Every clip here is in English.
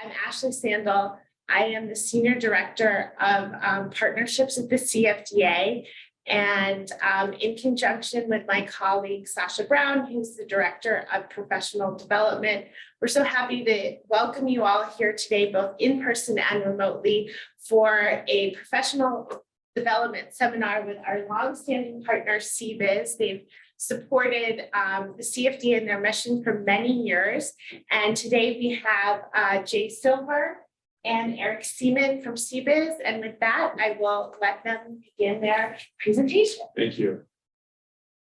I'm Ashley Sandel. I am the Senior Director of Partnerships at the CFDA. And in conjunction with my colleague, Sasha Brown, who's the Director of Professional Development, we're so happy to welcome you all here today, both in person and remotely, for a professional development seminar with our longstanding partner, CBIX. They've supported the CFDA in their mission for many years. And today we have Jay Silver and Eric Seaman from CBIX. And with that, I will let them begin their presentation. Thank you.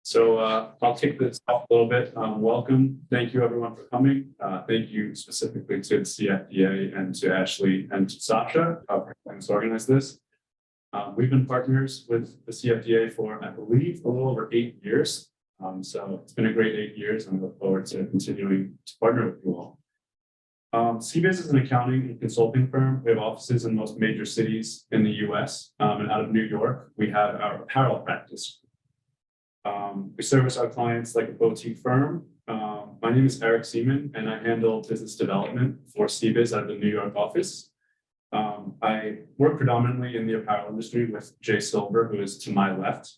So I'll take this off a little bit. Welcome. Thank you everyone for coming. Thank you specifically to the CFDA and to Ashley and to Sasha for helping us organize this. We've been partners with the CFDA for, I believe, a little over 8 years. So it's been a great 8 years, and I look forward to continuing to partner with you all. CBIX is an accounting and consulting firm. We have offices in most major cities in the US, and out of New York, we have our apparel practice. We service our clients like a boutique firm. My name is Eric Seaman, and I handle business development for CBIX out of the New York office. I work predominantly in the apparel industry with Jay Silver, who is to my left.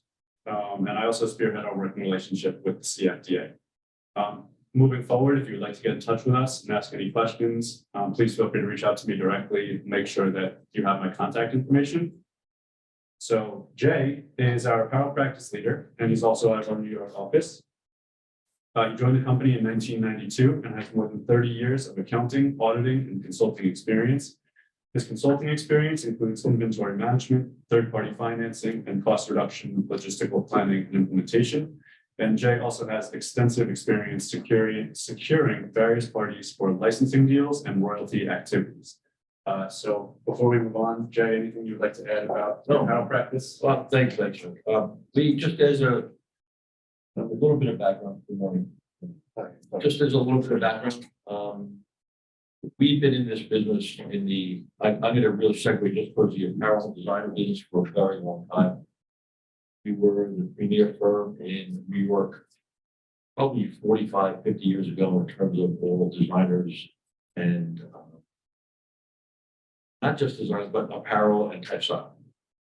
And I also spearhead our working relationship with the CFDA. Moving forward, if you would like to get in touch with us and ask any questions, please feel free to reach out to me directly. Make sure that you have my contact information. So Jay is our apparel practice leader, and he's also out of our New York office. He joined the company in 1992 and has more than 30 years of accounting, auditing, and consulting experience. His consulting experience includes inventory management, third-party financing, and cost reduction, logistical planning, and implementation. And Jay also has extensive experience securing various parties for licensing deals and royalty activities. So before we move on, Jay, anything you'd like to add about apparel practice? Well, thanks, actually. We just as a little bit of background. Good morning. Just as a little bit of background, we've been in this business in the, I'm going to really segue just towards the apparel designer business for a very long time. We were the premier firm in New York, probably 45, 50 years ago in terms of all designers and not just designers, but apparel and textile.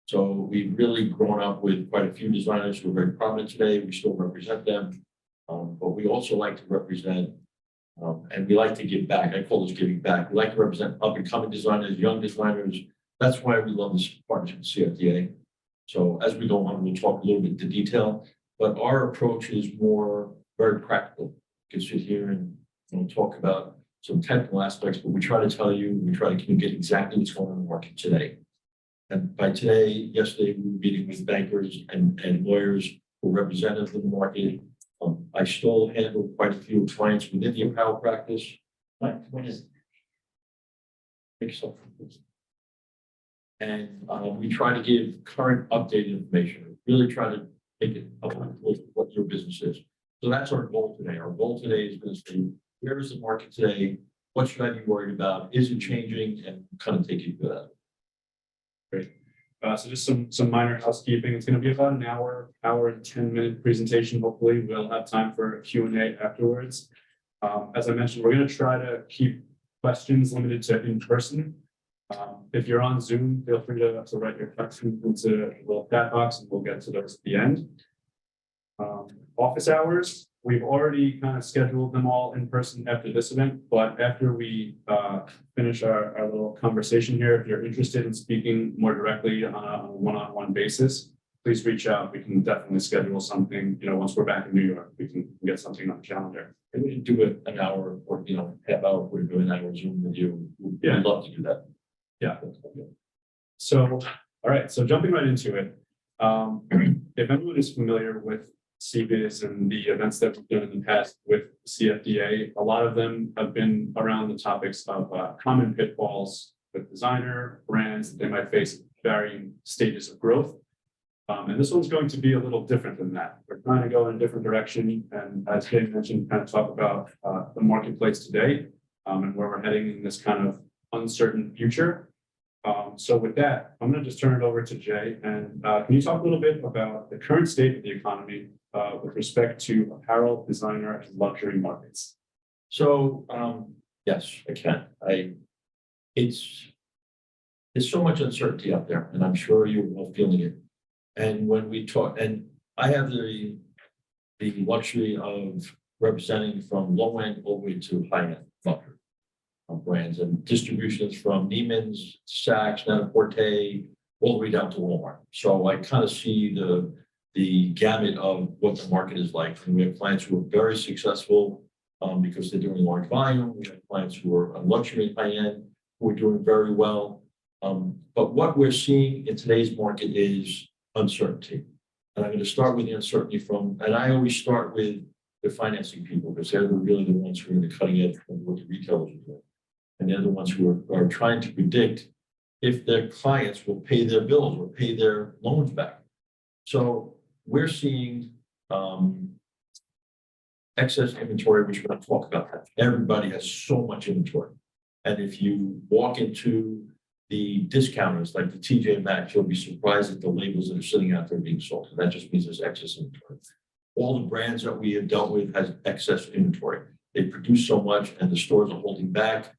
So we've really grown up with quite a few designers who are very prominent today. We still represent them, but we also like to represent and we like to give back. I call this giving back. We like to represent up and coming designers, young designers. That's why we love this partnership with CFDA. So as we go on, we'll talk a little bit into detail, but our approach is more very practical. We can sit here and talk about some technical aspects, but we try to tell you, we try to communicate exactly what's going on in the market today. And by today, yesterday, we were meeting with bankers and lawyers who are representative of the market. I still handle quite a few clients within the apparel practice. What is it? And we try to give current updated information, really try to make it up with what your business is. So that's our goal today. Our goal today is going to say, where is the market today? What should I be worried about? Is it changing? And kind of take you through that. Great. So just some minor housekeeping. It's going to be about an hour and 10-minute presentation. Hopefully we'll have time for a Q&A afterwards. As I mentioned, we're going to try to keep questions limited to in person. If you're on Zoom, feel free to write your questions into a little chat box and we'll get to those at the end. Office hours, we've already kind of scheduled them all in person after this event, but after we finish our little conversation here, if you're interested in speaking more directly on a one-on-one basis, please reach out. We can definitely schedule something, once we're back in New York, we can get something on the calendar. And we can do it an hour or, half hour, we're doing an hour Zoom with you. Yeah. I'd love to do that. Yeah. So, all right. So jumping right into it, if anyone is familiar with CBIX and the events that we've done in the past with CFDA, a lot of them have been around the topics of common pitfalls with designer brands that they might face at varying stages of growth. And this one's going to be a little different than that. We're trying to go in a different direction. And as Dave mentioned, kind of talk about the marketplace today and where we're heading in this kind of uncertain future. So with that, I'm going to just turn it over to Jay. And can you talk a little bit about the current state of the economy with respect to apparel, designer, and luxury markets? So yes, I can. there's so much uncertainty out there, and I'm sure you're all feeling it. And when we talk, and I have the luxury of representing from low end all the way to high end luxury brands and distributions from Neiman's, Saks, Net-a-Porter, all the way down to Walmart. So I kind of see the gamut of what the market is like. And we have clients who are very successful because they're doing large volume. We have clients who are on luxury and high end who are doing very well. But what we're seeing in today's market is uncertainty. And I'm going to start with the uncertainty and I always start with the financing people because they're really the ones who are in the cutting edge of what the retailers are doing. And they're the ones who are trying to predict if their clients will pay their bills or pay their loans back. So we're seeing excess inventory, which we're going to talk about that. Everybody has so much inventory. And if you walk into the discounters like the TJ Maxx, you'll be surprised at the labels that are sitting out there being sold. And that just means there's excess inventory. All the brands that we have dealt with has excess inventory. They produce so much and the stores are holding back.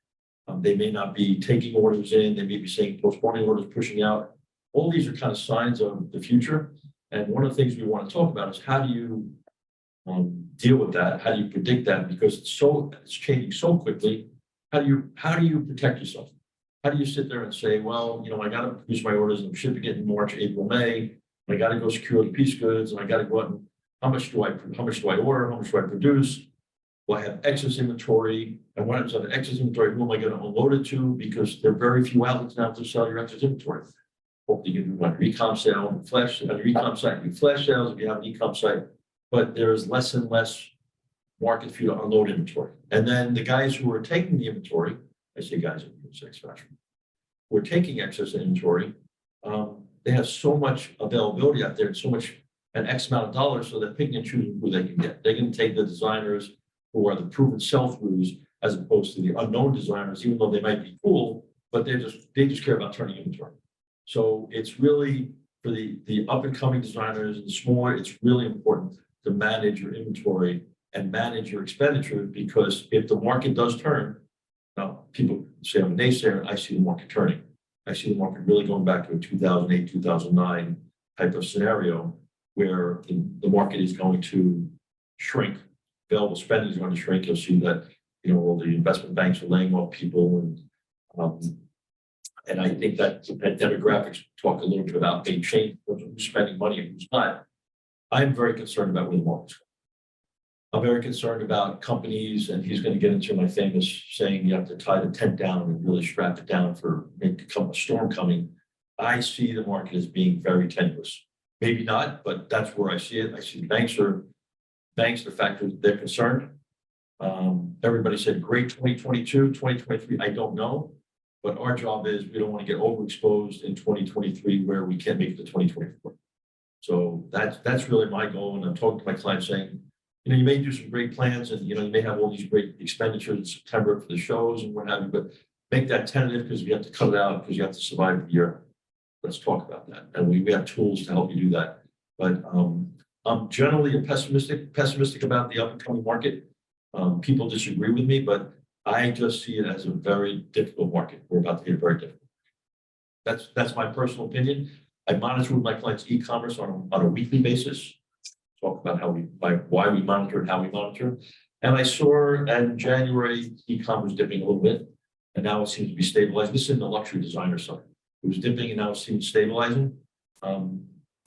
They may not be taking orders in. They may be saying postponing orders, pushing out. All these are kind of signs of the future. And one of the things we want to talk about is how do you deal with that? How do you predict that? Because it's changing so quickly. How do you protect yourself? How do you sit there and say, well, I got to produce my orders and I'm shipping it in March, April, May. I got to go secure the piece goods and I got to go out and how much do I order? How much do I produce? Will I have excess inventory? And when it's on excess inventory, who am I going to unload it to? Because there are very few outlets now to sell your excess inventory. Hopefully you can do an e-com sale, on your e-com site, do flash sales if you have an e-com site, but there is less and less market for you to unload inventory. And then the guys who are taking the inventory, I say guys in sex fashion, who are taking excess inventory, they have so much availability out there and so much, an X amount of dollars, so they're picking and choosing who they can get. They can take the designers who are the proven sell-throughs as opposed to the unknown designers, even though they might be cool, but they just care about turning inventory. So it's really for the up and coming designers and the smaller, it's really important to manage your inventory and manage your expenditures, because if the market does turn, now people say I'm a naysayer, I see the market turning. I see the market really going back to a 2008, 2009 type of scenario where the market is going to shrink. Available spending is going to shrink. You'll see that, all the investment banks are laying off people, and I think that demographics talk a little bit about a change in terms of who's spending money and who's not. I'm very concerned about where the market's going. I'm very concerned about companies, and he's going to get into my famous saying, you have to tie the tent down and really strap it down for maybe a storm coming. I see the market as being very tenuous. Maybe not, but that's where I see it. I see the banks, the fact that they're concerned. Everybody said great 2022, 2023. I don't know, but our job is we don't want to get overexposed in 2023 where we can't make it to 2024. So that's really my goal. And I'm talking to my clients saying, you may do some great plans and, you may have all these great expenditures in September for the shows and what have you, but make that tentative because you have to cut it out because you have to survive the year. Let's talk about that. And we have tools to help you do that. But I'm generally pessimistic about the up and coming market. People disagree with me, but I just see it as a very difficult market. We're about to get very difficult. That's my personal opinion. I monitor with my clients e-commerce on a weekly basis. Talk about why we monitor and how we monitor. And I saw in January e-commerce dipping a little bit, and now it seems to be stabilizing. This is in the luxury designer side. It was dipping and now it seems stabilizing.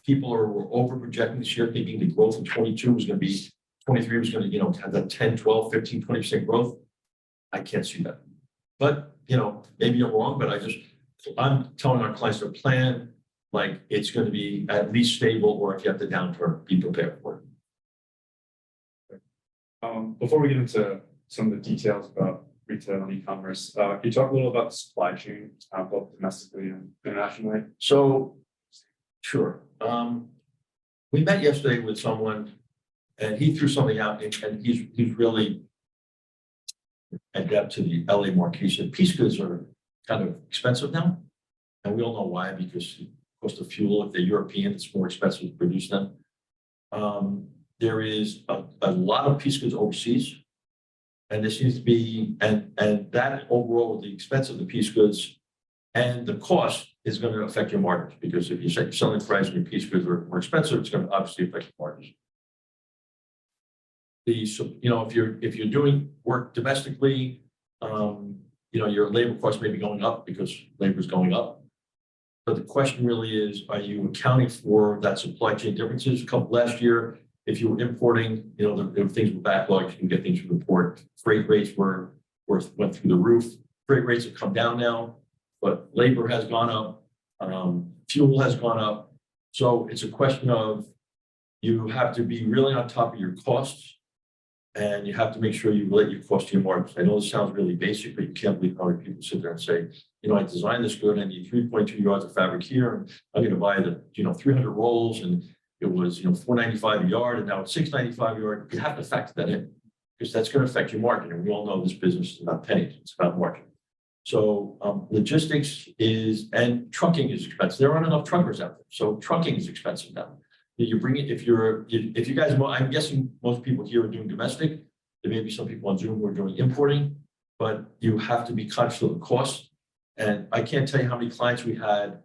People were over projecting this year, thinking the growth in 22 was going to be 23 was going to, have that 10, 12, 15, 20% growth. I can't see that. But, maybe I'm wrong, but I'm telling our clients to plan like it's going to be at least stable, or if you have the downturn, be prepared for it. Before we get into some of the details about retail and e-commerce, can you talk a little about the supply chain, both domestically and internationally? So, sure. We met yesterday with someone, and he threw something out, and he's really adept to the LA market. He said piece goods are kind of expensive now, and we all know why, because it costs of fuel. If they're European, it's more expensive to produce them. There is a lot of piece goods overseas. And this needs to be, and that overall, the expense of the piece goods and the cost is going to affect your margins, because if you say selling price and your piece goods are more expensive, it's going to obviously affect your margins. If you're doing work domestically, your labor costs may be going up because labor is going up. But the question really is, are you accounting for that supply chain differences? Last year, if you were importing, there were things with backlogs, you can get things from the port. Freight rates went through the roof. Freight rates have come down now, but labor has gone up, fuel has gone up. So it's a question of, you have to be really on top of your costs, and you have to make sure you relate your cost to your margins. I know this sounds really basic, but you can't believe how many people sit there and say, I designed this good, I need 3.2 yards of fabric here, and I'm going to buy the 300 rolls, and it was $4.95 a yard, and now it's $6.95 a yard. You have to factor that in, because that's going to affect your margin. And we all know this business is about pennies, it's about margin. So logistics and trucking is expensive. There aren't enough truckers out there, so trucking is expensive now. You bring it, if you guys, I'm guessing most people here are doing domestic. There may be some people on Zoom who are doing importing, but you have to be conscious of the cost. And I can't tell you how many clients we had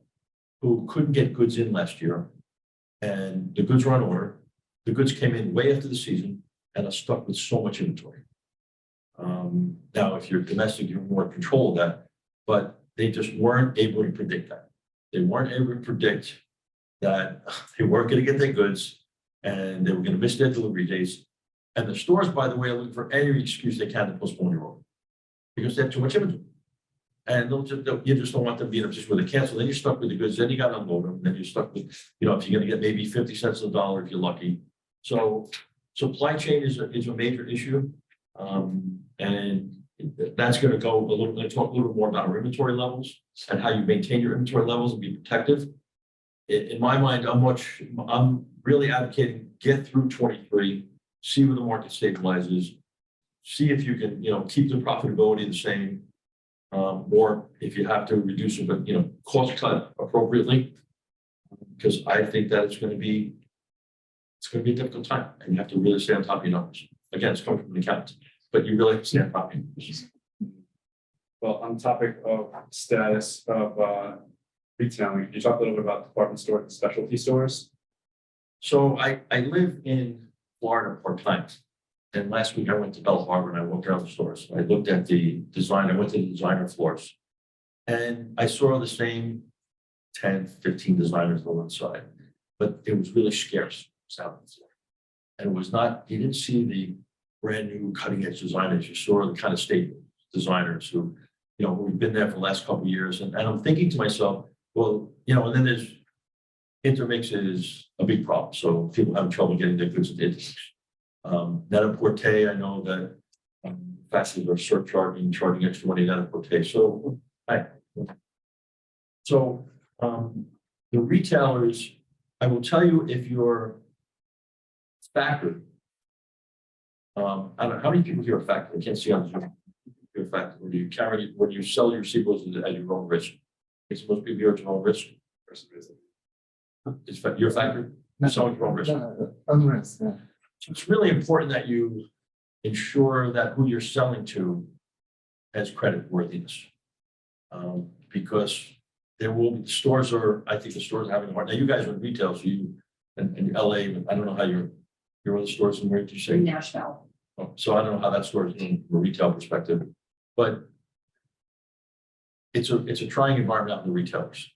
who couldn't get goods in last year, and the goods were on order. The goods came in way after the season and are stuck with so much inventory. Now, if you're domestic, you're more in control of that, but they just weren't able to predict that. They weren't able to predict that they weren't going to get their goods and they were going to miss their delivery dates. And the stores, by the way, are looking for any excuse they can to postpone your order because they have too much inventory. And you just don't want them to be in a position where they cancel. Then you're stuck with the goods. Then you got to unload them. Then you're stuck with, if you're going to get maybe 50 cents on the dollar if you're lucky. So supply chain is a major issue. And that's going to go talk a little bit more about our inventory levels and how you maintain your inventory levels and be protective. In my mind, I'm really advocating get through 23, see where the market stabilizes, see if you can, keep the profitability the same, or if you have to reduce it, but cost cut appropriately, because I think that it's going to be a difficult time, and you have to really stay on top of your numbers. Again, it's coming from the accountant, but you really have to stay on top of your numbers. Well, on the topic of status of retailing, you talked a little bit about department stores and specialty stores. So I live in Florida part-time. And last week I went to Bell Harbor and I walked around the stores. I looked at the design, I went to the designer floors. And I saw the same 10, 15 designers on one side, but it was really scarce out on the floor. And it was not, you didn't see the brand new cutting edge designers. You saw the kind of state designers who've been there for the last couple of years. And I'm thinking to myself, well, and then there's intermix is a big problem. So people have trouble getting their goods into intermix. Net-a-Porter, I know that factories are charging extra money Net-a-Porter. So the retailers, I will tell you, if you're factory, I don't know how many people here are factory. I can't see on Zoom. You're a factory. When you sell your sequels at your own risk. It's most people here at your own risk. You're a factory. Selling your own risk. Own risk, yeah. So it's really important that you ensure that who you're selling to has credit worthiness, because there will be stores I think the stores are having a hard. Now you guys are in retail, so you in LA, but I don't know how your other stores and where did you say? In Nashville. So I don't know how that store is doing from a retail perspective, but it's a trying environment out in the retailers,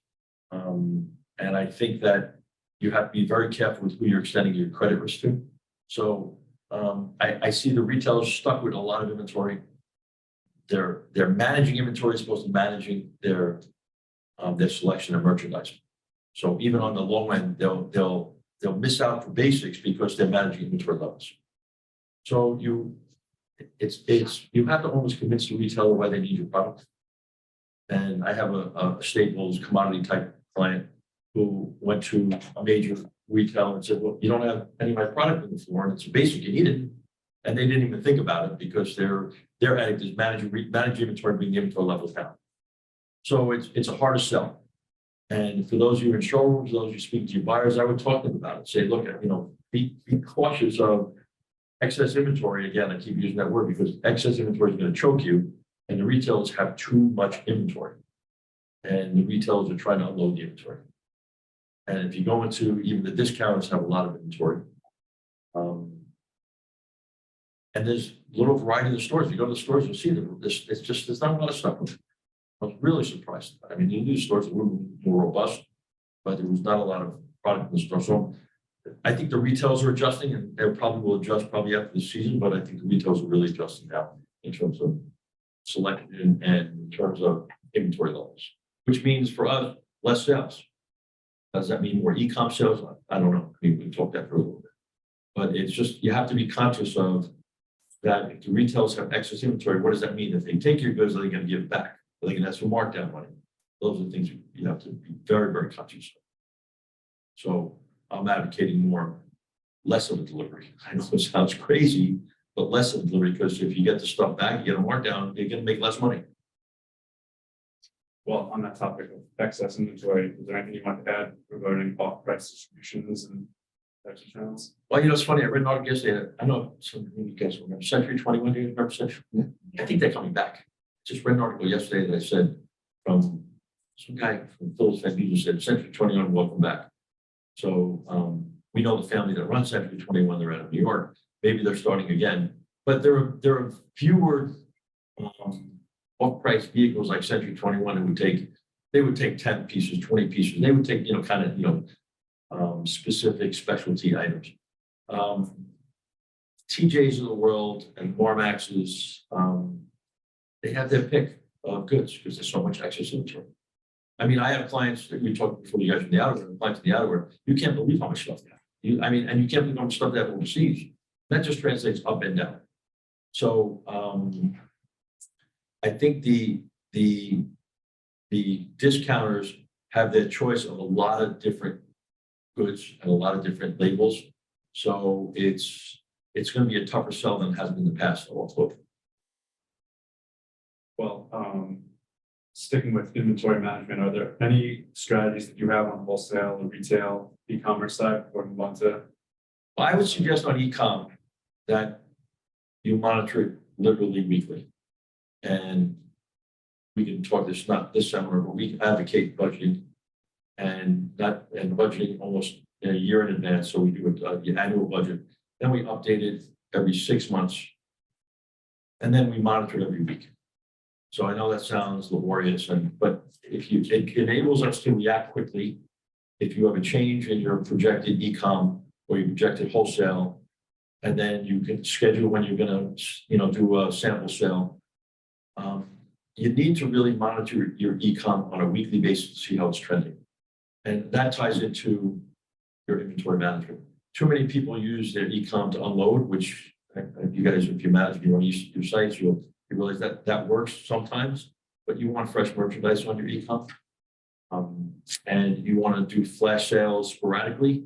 and I think that you have to be very careful with who you're extending your credit risk to. So I see the retailers stuck with a lot of inventory. They're managing inventory as opposed to managing their selection of merchandise. So even on the low end, they'll miss out for basics because they're managing inventory levels. So you have to almost convince the retailer why they need your product. And I have a staples commodity type client who went to a major retailer and said, well, you don't have any of my product on the floor, and it's a basic, you need it. And they didn't even think about it because their addict is managing inventory, bringing inventory levels down. So it's a harder sell. And for those of you in showrooms, those of you speaking to your buyers, I would talk to them about it. Say, look, be cautious of excess inventory, again, I keep using that word because excess inventory is going to choke you, and the retailers have too much inventory. And the retailers are trying to unload the inventory. And if you go into even the discounters have a lot of inventory. And there's little variety in the stores. If you go to the stores, you'll see that there's not a lot of stuff. I was really surprised. I mean, the new stores are a little more robust, but there was not a lot of product in the store. So I think the retailers are adjusting, and they probably will adjust probably after the season, but I think the retailers are really adjusting now in terms of selection and in terms of inventory levels, which means for us, less sales. Does that mean more e-com sales? I don't know. We talked that for a little bit, but it's just, you have to be conscious of that. If the retailers have excess inventory, what does that mean? If they take your goods, are they going to give it back? Are they going to ask for markdown money? Those are the things you have to be very, very conscious of. So I'm advocating less of a delivery. I know it sounds crazy, but less of a delivery, because if you get the stuff back, you get a markdown, you're going to make less money. Well, on that topic of excess inventory, is there anything you want to add regarding off-price distributions and types of channels? Well, you know, it's funny. I read an article yesterday. I know some of you guys remember Century 21. Do you remember Century? Yeah. I think they're coming back. Just read an article yesterday that I said from some guy from Phillips Van Meter said Century 21, welcome back. So we know the family that runs Century 21. They're out of New York. Maybe they're starting again, but there are fewer off-price vehicles like Century 21 that would take 10 pieces, 20 pieces. They would take, you know, kind of, specific specialty items. TJs of the world and Marmax's, they have their pick of goods because there's so much excess inventory. I mean, I have clients that we talked before you guys from the outerwear, clients in the outerwear. You can't believe how much stuff they have. And you can't believe how much stuff they have overseas. That just translates up and down. So I think the discounters have their choice of a lot of different goods and a lot of different labels. So it's going to be a tougher sell than it has been in the past. Well, sticking with inventory management, are there any strategies that you have on wholesale or retail e-commerce side before we move on to? Well, I would suggest on e-com that you monitor it literally weekly. And we can talk this, not this summer, but we advocate budgeting and budgeting almost a year in advance. So we do the annual budget, then we update it every 6 months, and then we monitor it every week. So I know that sounds laborious, but it enables us to react quickly. If you have a change in your projected e-com or your projected wholesale, and then you can schedule when you're going to, do a sample sale. You need to really monitor your e-com on a weekly basis to see how it's trending. And that ties into your inventory management. Too many people use their e-com to unload, which you guys, if you manage your sites, you realize that works sometimes, but you want fresh merchandise on your e-com. And you want to do flash sales sporadically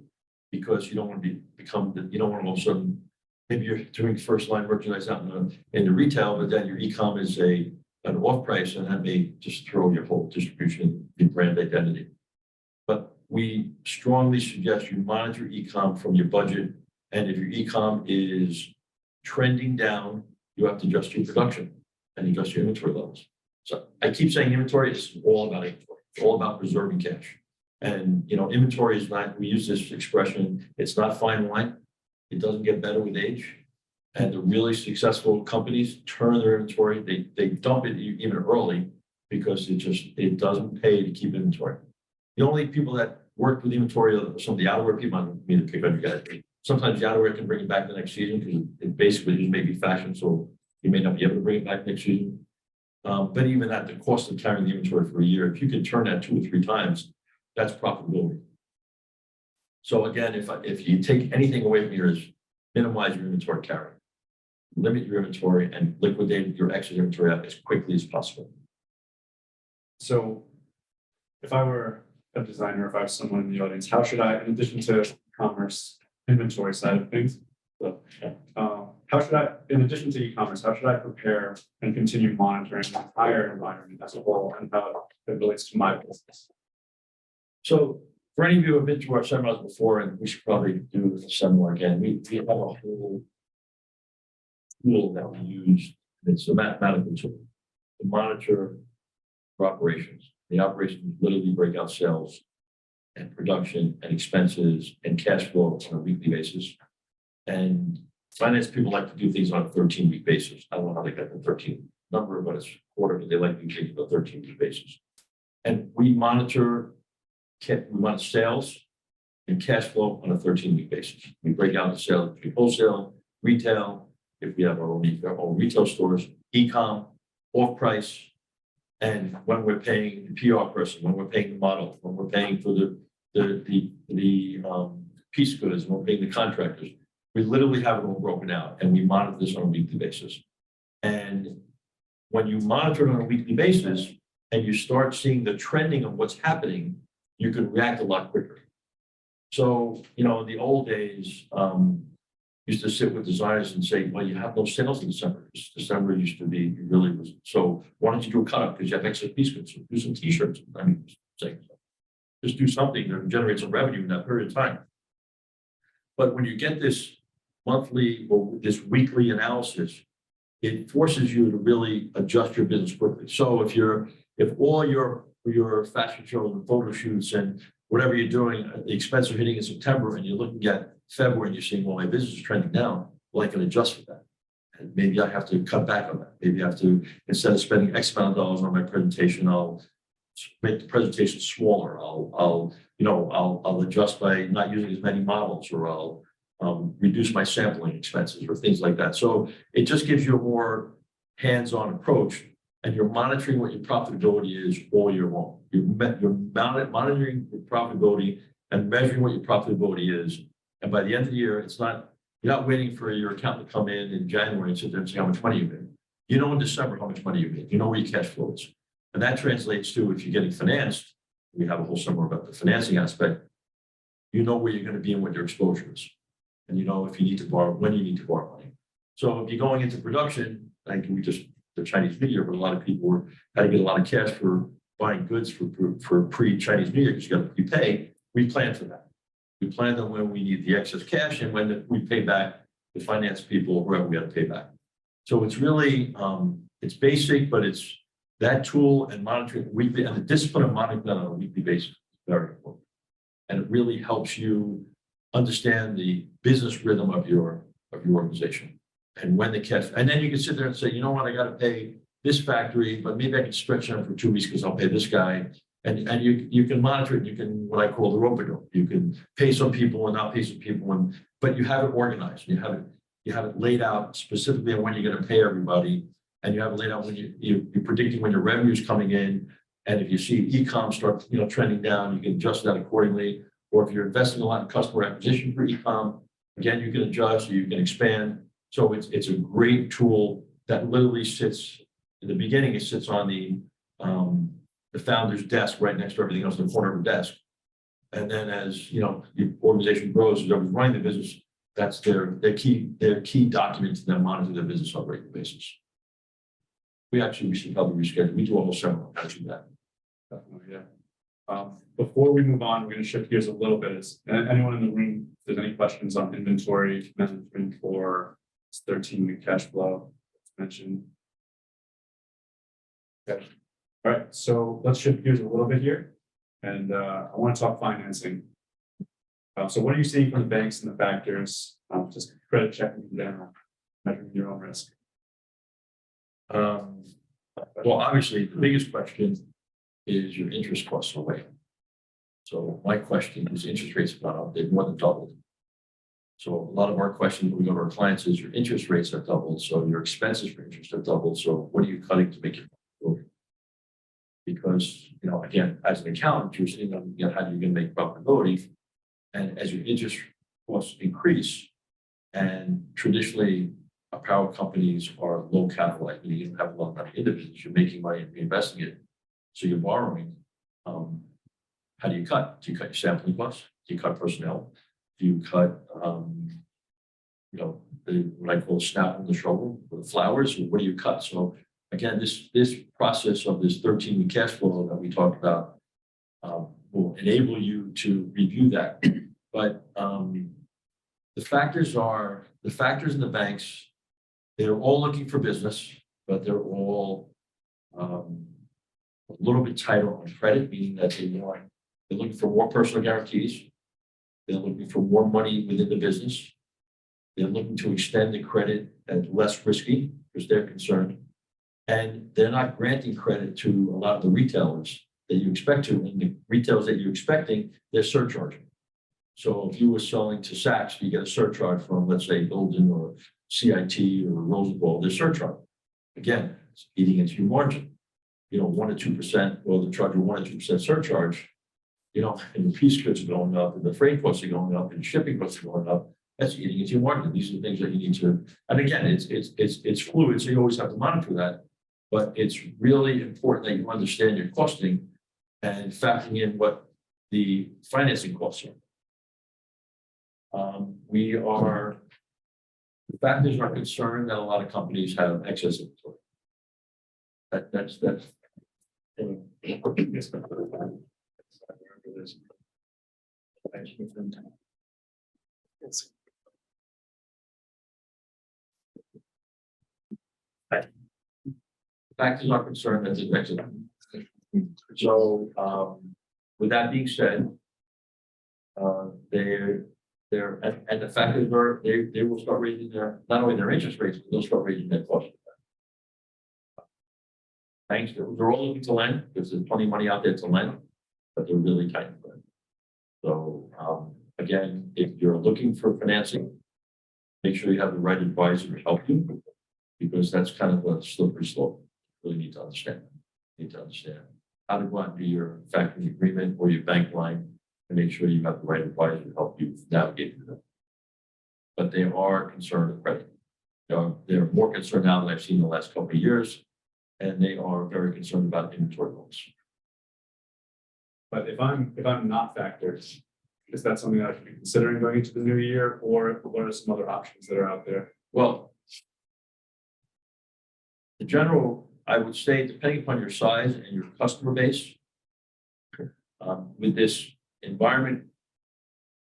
because you don't want to you don't want to all of a sudden, maybe you're doing first line merchandise out in the retail, but then your e-com is an off price, and that may just throw your whole distribution, your brand identity. But we strongly suggest you monitor e-com from your budget. And if your e-com is trending down, you have to adjust your production and adjust your inventory levels. So I keep saying inventory is all about inventory. It's all about preserving cash. And, inventory is not, we use this expression, it's not fine wine. It doesn't get better with age. And the really successful companies turn their inventory. They dump it even early because it doesn't pay to keep inventory. The only people that work with inventory are some of the outerwear people. I don't mean to pick on you guys. Sometimes the outerwear can bring it back the next season because it basically just may be fashion. So you may not be able to bring it back next season. But even at the cost of carrying the inventory for a year, if you can turn that 2 or 3 times, that's profitability. So again, if you take anything away from here is minimize your inventory carry, limit your inventory, and liquidate your excess inventory out as quickly as possible. So if I were a designer, if I was someone in the audience, how should I, in addition to e-commerce inventory side of things, in addition to e-commerce, how should I prepare and continue monitoring the entire environment as a whole and how it relates to my business? So for any of you who have been to our seminars before, and we should probably do the seminar again, we have a whole tool that we use. It's a mathematical tool to monitor our operations. The operations literally break out sales and production and expenses and cash flow on a weekly basis. And finance people like to do things on a 13-week basis. I don't know how they got the 13 number, but it's quarterly. They like to do things on a 13-week basis. And we monitor sales and cash flow on a 13-week basis. We break out the sales between wholesale, retail, if we have our own retail stores, e-com, off-price, and when we're paying the PR person, when we're paying the model, when we're paying for the piece goods, when we're paying the contractors. We literally have it all broken out, and we monitor this on a weekly basis. And when you monitor it on a weekly basis and you start seeing the trending of what's happening, you can react a lot quicker. So, in the old days, used to sit with designers and say, well, you have no sales in December. December used to be, you really was. So why don't you do a cut up because you have excess piece goods? So do some t-shirts. I mean, just do something that generates some revenue in that period of time. But when you get this monthly or this weekly analysis, it forces you to really adjust your business quickly. So if all your fashion shows and photo shoots and whatever you're doing, the expenses are hitting in September and you're looking at February and you're seeing, well, my business is trending down, well, I can adjust for that. And maybe I have to cut back on that. Maybe I have to, instead of spending X amount of dollars on my presentation, I'll make the presentation smaller. I'll adjust by not using as many models, or I'll reduce my sampling expenses or things like that. So it just gives you a more hands-on approach, and you're monitoring what your profitability is all year long. You're monitoring your profitability and measuring what your profitability is. And by the end of the year, you're not waiting for your accountant to come in January and sit there and say how much money you made. You know in December how much money you made. You know where your cash flow is. And that translates to, if you're getting financed, we have a whole seminar about the financing aspect, you know where you're going to be and what your exposure is. And you know if you need to borrow, when you need to borrow money. So if you're going into production, like the Chinese New Year, but a lot of people had to get a lot of cash for buying goods for pre-Chinese New Year because you got to prepay. We plan for that. We plan on when we need the excess cash and when we pay back the finance people, whoever we have to pay back. So it's really, it's basic, but it's that tool and monitoring weekly, and the discipline of monitoring that on a weekly basis is very important. And it really helps you understand the business rhythm of your organization and when the cash, and then you can sit there and say, you know what, I got to pay this factory, but maybe I can stretch it out for 2 weeks because I'll pay this guy. And you can monitor it. You can, what I call the rope-a-dope. You can pay some people and not pay some people, but you have it organized. You have it laid out specifically on when you're going to pay everybody, and you have it laid out when you're predicting when your revenue is coming in. And if you see e-com start trending down, you can adjust that accordingly. Or if you're investing a lot in customer acquisition for e-com, again, you can adjust, or you can expand. So it's a great tool that literally sits in the beginning. It sits on the founder's desk right next to everything else in the corner of the desk. And then as the organization grows, as everyone's running the business, that's their key document to then monitor their business on a regular basis. We should probably reschedule. We do a whole seminar on how to do that. Definitely, yeah. Before we move on, we're going to shift gears a little bit. Is anyone in the room, if there's any questions on inventory management for 13-week cash flow mentioned? Okay. All right, so let's shift gears a little bit here, and I want to talk financing. So what are you seeing from the banks and the factors? Just credit checking in general, measuring your own risk. Well, obviously, the biggest question is your interest costs away. So my question is, interest rates have gone up, they've more than doubled. So a lot of our questions when we go to our clients is, your interest rates have doubled, so your expenses for interest have doubled. So what are you cutting to make your profitability? Because, again, as an accountant, you're sitting on, how are you going to make profitability? And as your interest costs increase, and traditionally apparel companies are low capitalized, you don't have a lot of money in the business, you're making money and reinvesting it. So you're borrowing. How do you cut? Do you cut your sampling costs? Do you cut personnel? Do you cut, what I call snap on the shoulder, the flowers, or what do you cut? So again, this process of this 13-week cash flow that we talked about will enable you to review that. But the factors in the banks They're all looking for business, but they're all a little bit tighter on credit, meaning that they're looking for more personal guarantees. They're looking for more money within the business. They're looking to extend the credit as less risky because they're concerned. And they're not granting credit to a lot of the retailers that you expect to. And the retailers that you're expecting, they're surcharging. So if you were selling to Saks, you get a surcharge from, let's say, Golden or CIT or Rosenball, they're surcharging. Again, it's eating into your margin. 1 to 2%, or the charge of 1 to 2% surcharge, and the piece goods are going up, and the freight costs are going up, and the shipping costs are going up. That's eating into your margin. These are the things that you need to, and again, it's fluid, so you always have to monitor that. But it's really important that you understand your costing and factoring in what the financing costs are. The factors are concerned that a lot of companies have excess inventory. That's. Factors are concerned that there's excess. So, with that being said, and the factors are they will start raising not only their interest rates, but they'll start raising their costs. Banks, they're all looking to lend because there's plenty of money out there to lend, but they're really tight. So, again, if you're looking for financing, make sure you have the right advisor to help you, because that's kind of a slippery slope. You really need to understand. How to go out and do your factoring agreement or your bank line and make sure you have the right advisor to help you navigate through that. But they are concerned with credit. They're more concerned now than I've seen in the last couple of years, and they are very concerned about inventory loans. But if I'm not factored, is that something that I should be considering going into the new year, or what are some other options that are out there? Well, in general, I would say, depending upon your size and your customer base, with this environment,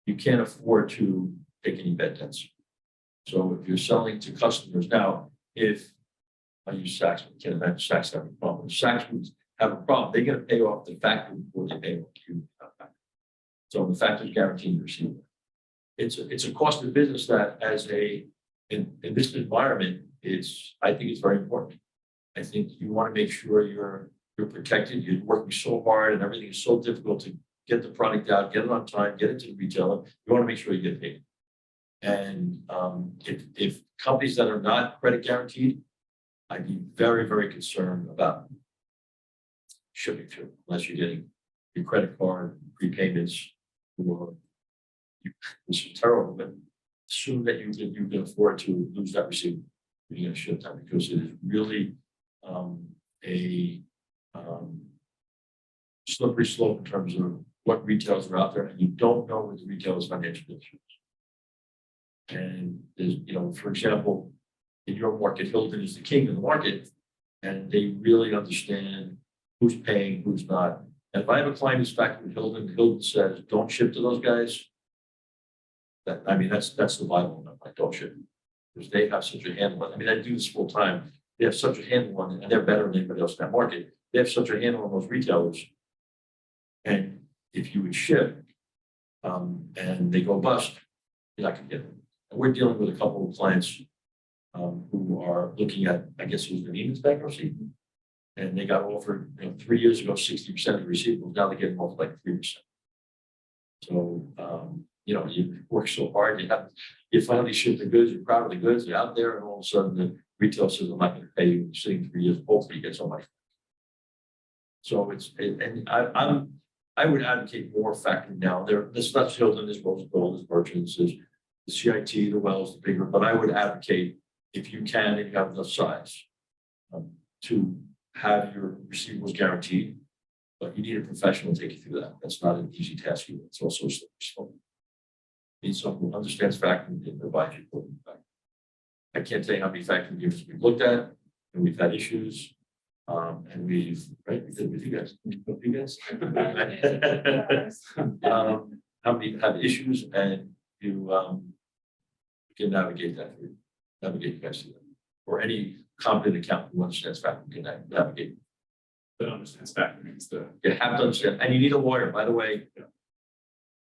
you can't afford to take any bad debts. So if you're selling to customers now, if I use Saks, I can't imagine Saks having a problem. Saks would have a problem. They're going to pay off the factory before they pay off you. So the factory is guaranteeing the receiver. It's a cost of business that, in this environment, I think it's very important. I think you want to make sure you're protected. You're working so hard, and everything is so difficult to get the product out, get it on time, get it to the retailer. You want to make sure you get paid. And if companies that are not credit guaranteed, I'd be very, very concerned about shipping to, unless you're getting your credit card prepayments, or this is terrible, but assume that you can afford to lose that receipt when you're going to ship that, because it is really a slippery slope in terms of what retailers are out there, and you don't know what the retailer's financial issues. And there's, for example, in your market, Hilton is the king of the market, and they really understand who's paying, who's not. And if I have a client who's factoring Hilton says, don't ship to those guys. That's the Bible. Like, don't ship, because they have such a handle on it. I mean, I do this full time. They have such a handle on it, and they're better than anybody else in that market. They have such a handle on those retailers. And if you would ship, and they go bust, you're not going to get them. And we're dealing with a couple of clients who are looking at, I guess it was the Neiman's bankruptcy, and they got offered 3 years ago 60% of the receivables. Now they're getting off like 3%. So you work so hard, you finally ship the goods, you're proud of the goods, they're out there, and all of a sudden the retail says, I'm not going to pay you. You're sitting 3 years, hopefully you get some money. So I would advocate more factoring now. There's not Hilton, there's Rosenball, there's Merchants, there's the CIT, the Wells, the bigger, but I would advocate, if you can and you have enough size, to have your receivables guaranteed, but you need a professional to take you through that. That's not an easy task either. It's also slow. You need someone who understands factoring and provides you for factoring. I can't tell you how many factoring units we've looked at, and we've had issues, and we did with you guys. How many have issues, and you can navigate that. Navigate you guys through that. or any competent accountant who understands factoring can navigate. That understands factoring is the. You have to understand, and you need a lawyer, by the way.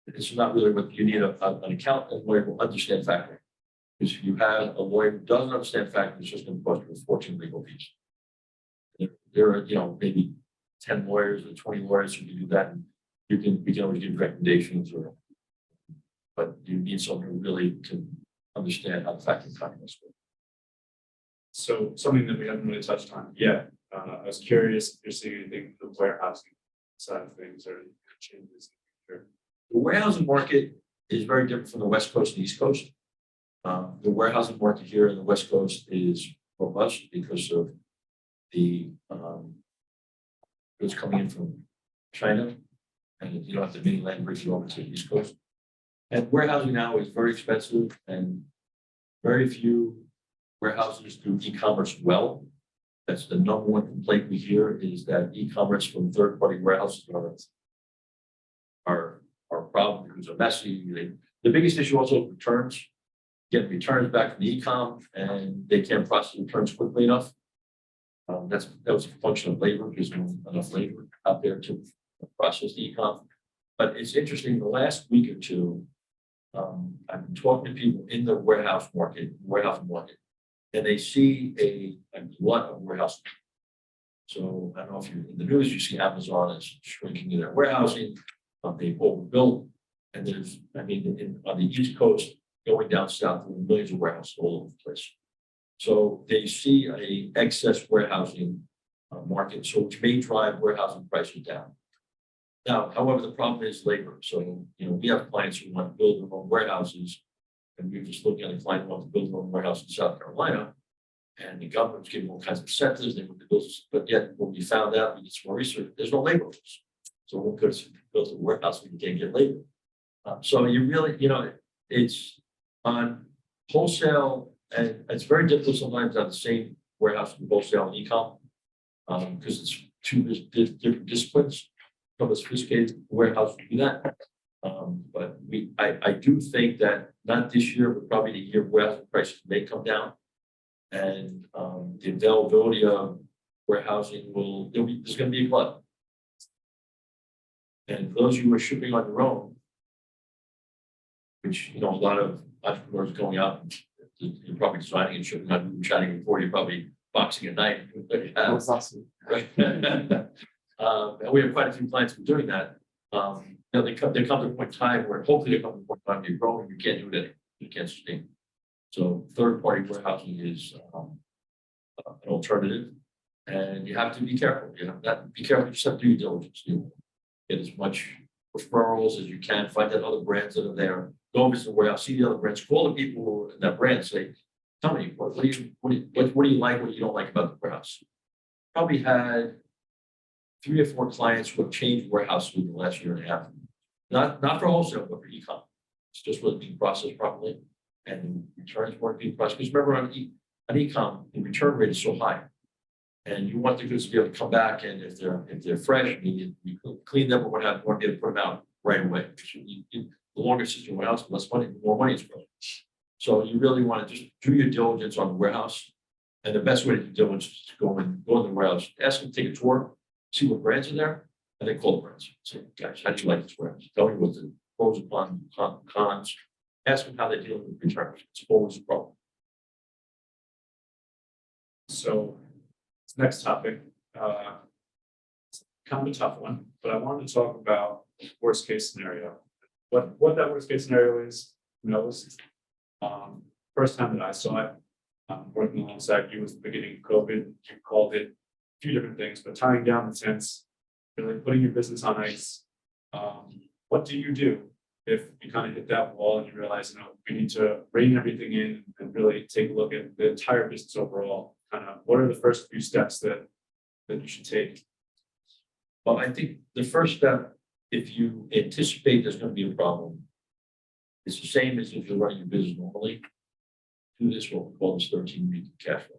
It's not really what you need, an accountant and lawyer who understand factoring. Because if you have a lawyer who doesn't understand factoring, it's just going to cost you a fortune legal fees. There are, maybe 10 lawyers or 20 lawyers who can do that, and we can always give recommendations, but you need someone who really can understand how the factoring contracts work. So something that we haven't really touched on yet, I was curious if you're seeing anything in the warehousing side of things or any changes. The warehousing market is very different from the West Coast and East Coast. The warehousing market here in the West Coast is robust because of the goods coming in from China, and you don't have to mainland bridge it over to the East Coast. And warehousing now is very expensive, and very few warehouses do e-commerce well. That's the number one complaint we hear, is that e-commerce from third-party warehouses are a problem because they're messy. The biggest issue also returns. Get returns back from the e-com, and they can't process returns quickly enough. That was a function of labor. There's not enough labor out there to process the e-com. But it's interesting, the last week or two, I've been talking to people in the warehouse market, and they see a lot of warehouse. So I don't know if you're in the news, you see Amazon is shrinking in their warehousing. They overbuilt, and there's, on the East Coast, going down south, there are millions of warehouses all over the place. So they see a excess warehousing market, so which may drive warehousing prices down. Now, however, the problem is labor. So, we have clients who want to build their own warehouses, and we're just looking at a client who wants to build their own warehouse in South Carolina, and the government's giving all kinds of incentives. They want to build, but yet when we found out, we did some more research, there's no labor. So we could build a warehouse when you can't get labor. So you really, it's on wholesale, and it's very difficult sometimes to have the same warehouse in wholesale and e-com, because it's two different disciplines. Some of the sophisticated warehouse would do that. But I do think that not this year, but probably the year warehouse prices may come down, and the availability of warehousing there's going to be a glut. And for those of you who are shipping on your own, which, a lot of entrepreneurs going out, you're probably designing and shipping on, we were chatting before, you're probably boxing at night. That's awesome. Right. And we have quite a few clients who are doing that. They come to a point in time where hopefully they come to a point in time you're growing, you can't do it anymore. You can't sustain. So third-party warehousing is an alternative, and you have to be careful. Be careful. You just have to do your diligence. You get as much referrals as you can. Find out other brands that are there. Go visit the warehouse, see the other brands. Call the people who are in that brand. Say, tell me what do you like, what you don't like about the warehouse. Probably had 3 or 4 clients who have changed warehouse within the last year and a half. Not for wholesale, but for e-com. It's just wasn't being processed properly, and returns weren't being processed. Because remember, on e-com, the return rate is so high, and you want the goods to be able to come back, and if they're fresh, you clean them or whatnot, you want to be able to put them out right away. The longer it's in your warehouse, the less money, the more money is going. So you really want to just do your diligence on the warehouse, and the best way to do diligence is to go in the warehouse, ask them to take a tour, see what brands are there, and then call the brands. Say, guys, how do you like this warehouse? Tell me what the pros and cons. Ask them how they deal with returns. It's always a problem. So this next topic, it's kind of a tough one, but I wanted to talk about worst case scenario. What that worst case scenario is, knows. First time that I saw it, working alongside you was the beginning of COVID. You called it a few different things, but tying down the tents, really putting your business on ice. What do you do if you kind of hit that wall and you realize, we need to rein everything in and really take a look at the entire business overall? Kind of, what are the first few steps that you should take? Well, I think the first step, if you anticipate there's going to be a problem, it's the same as if you're running your business normally. Do this, what we call this 13-week cash flow.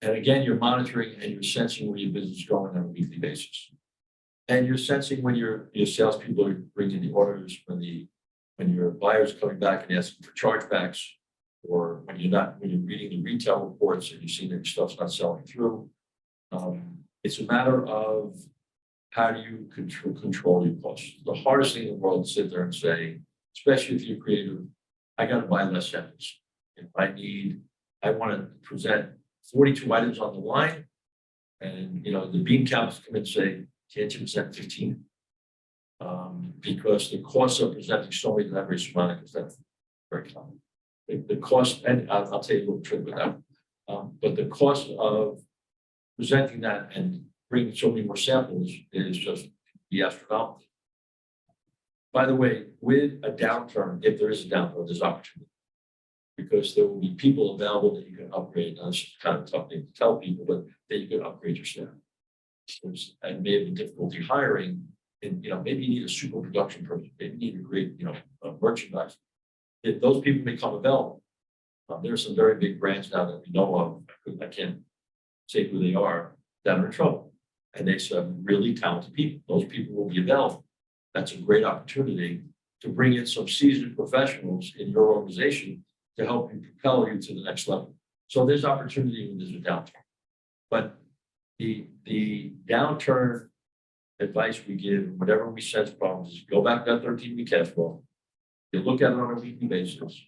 And again, you're monitoring and you're sensing where your business is going on a weekly basis. And you're sensing when your salespeople are bringing the orders, when your buyers are coming back and asking for chargebacks, or when you're reading the retail reports and you see that your stuff's not selling through. It's a matter of how do you control your costs. The hardest thing in the world is to sit there and say, especially if you're creative, I got to buy less samples. If I want to present 42 items on the line, and the bean counters come in and say, can't you present 15? Because the cost of presenting so many deliveries from Monica is that very common. The cost, and I'll tell you a little trick with that. But the cost of presenting that and bringing so many more samples is just the astronomical. By the way, with a downturn, if there is a downturn, there's opportunity. Because there will be people available that you can upgrade. Now, it's kind of tough thing to tell people, but that you can upgrade your staff. And may have been difficulty hiring, and maybe you need a super production person, maybe you need a great, merchandise. If those people become available, there are some very big brands now that we know of. I can't say who they are that are in trouble, and they some really talented people. Those people will be available. That's a great opportunity to bring in some seasoned professionals in your organization to help you propel you to the next level. So there's opportunity when there's a downturn. But the downturn advice we give, whatever we sense problems, is go back to that 13-week cash flow. You look at it on a weekly basis,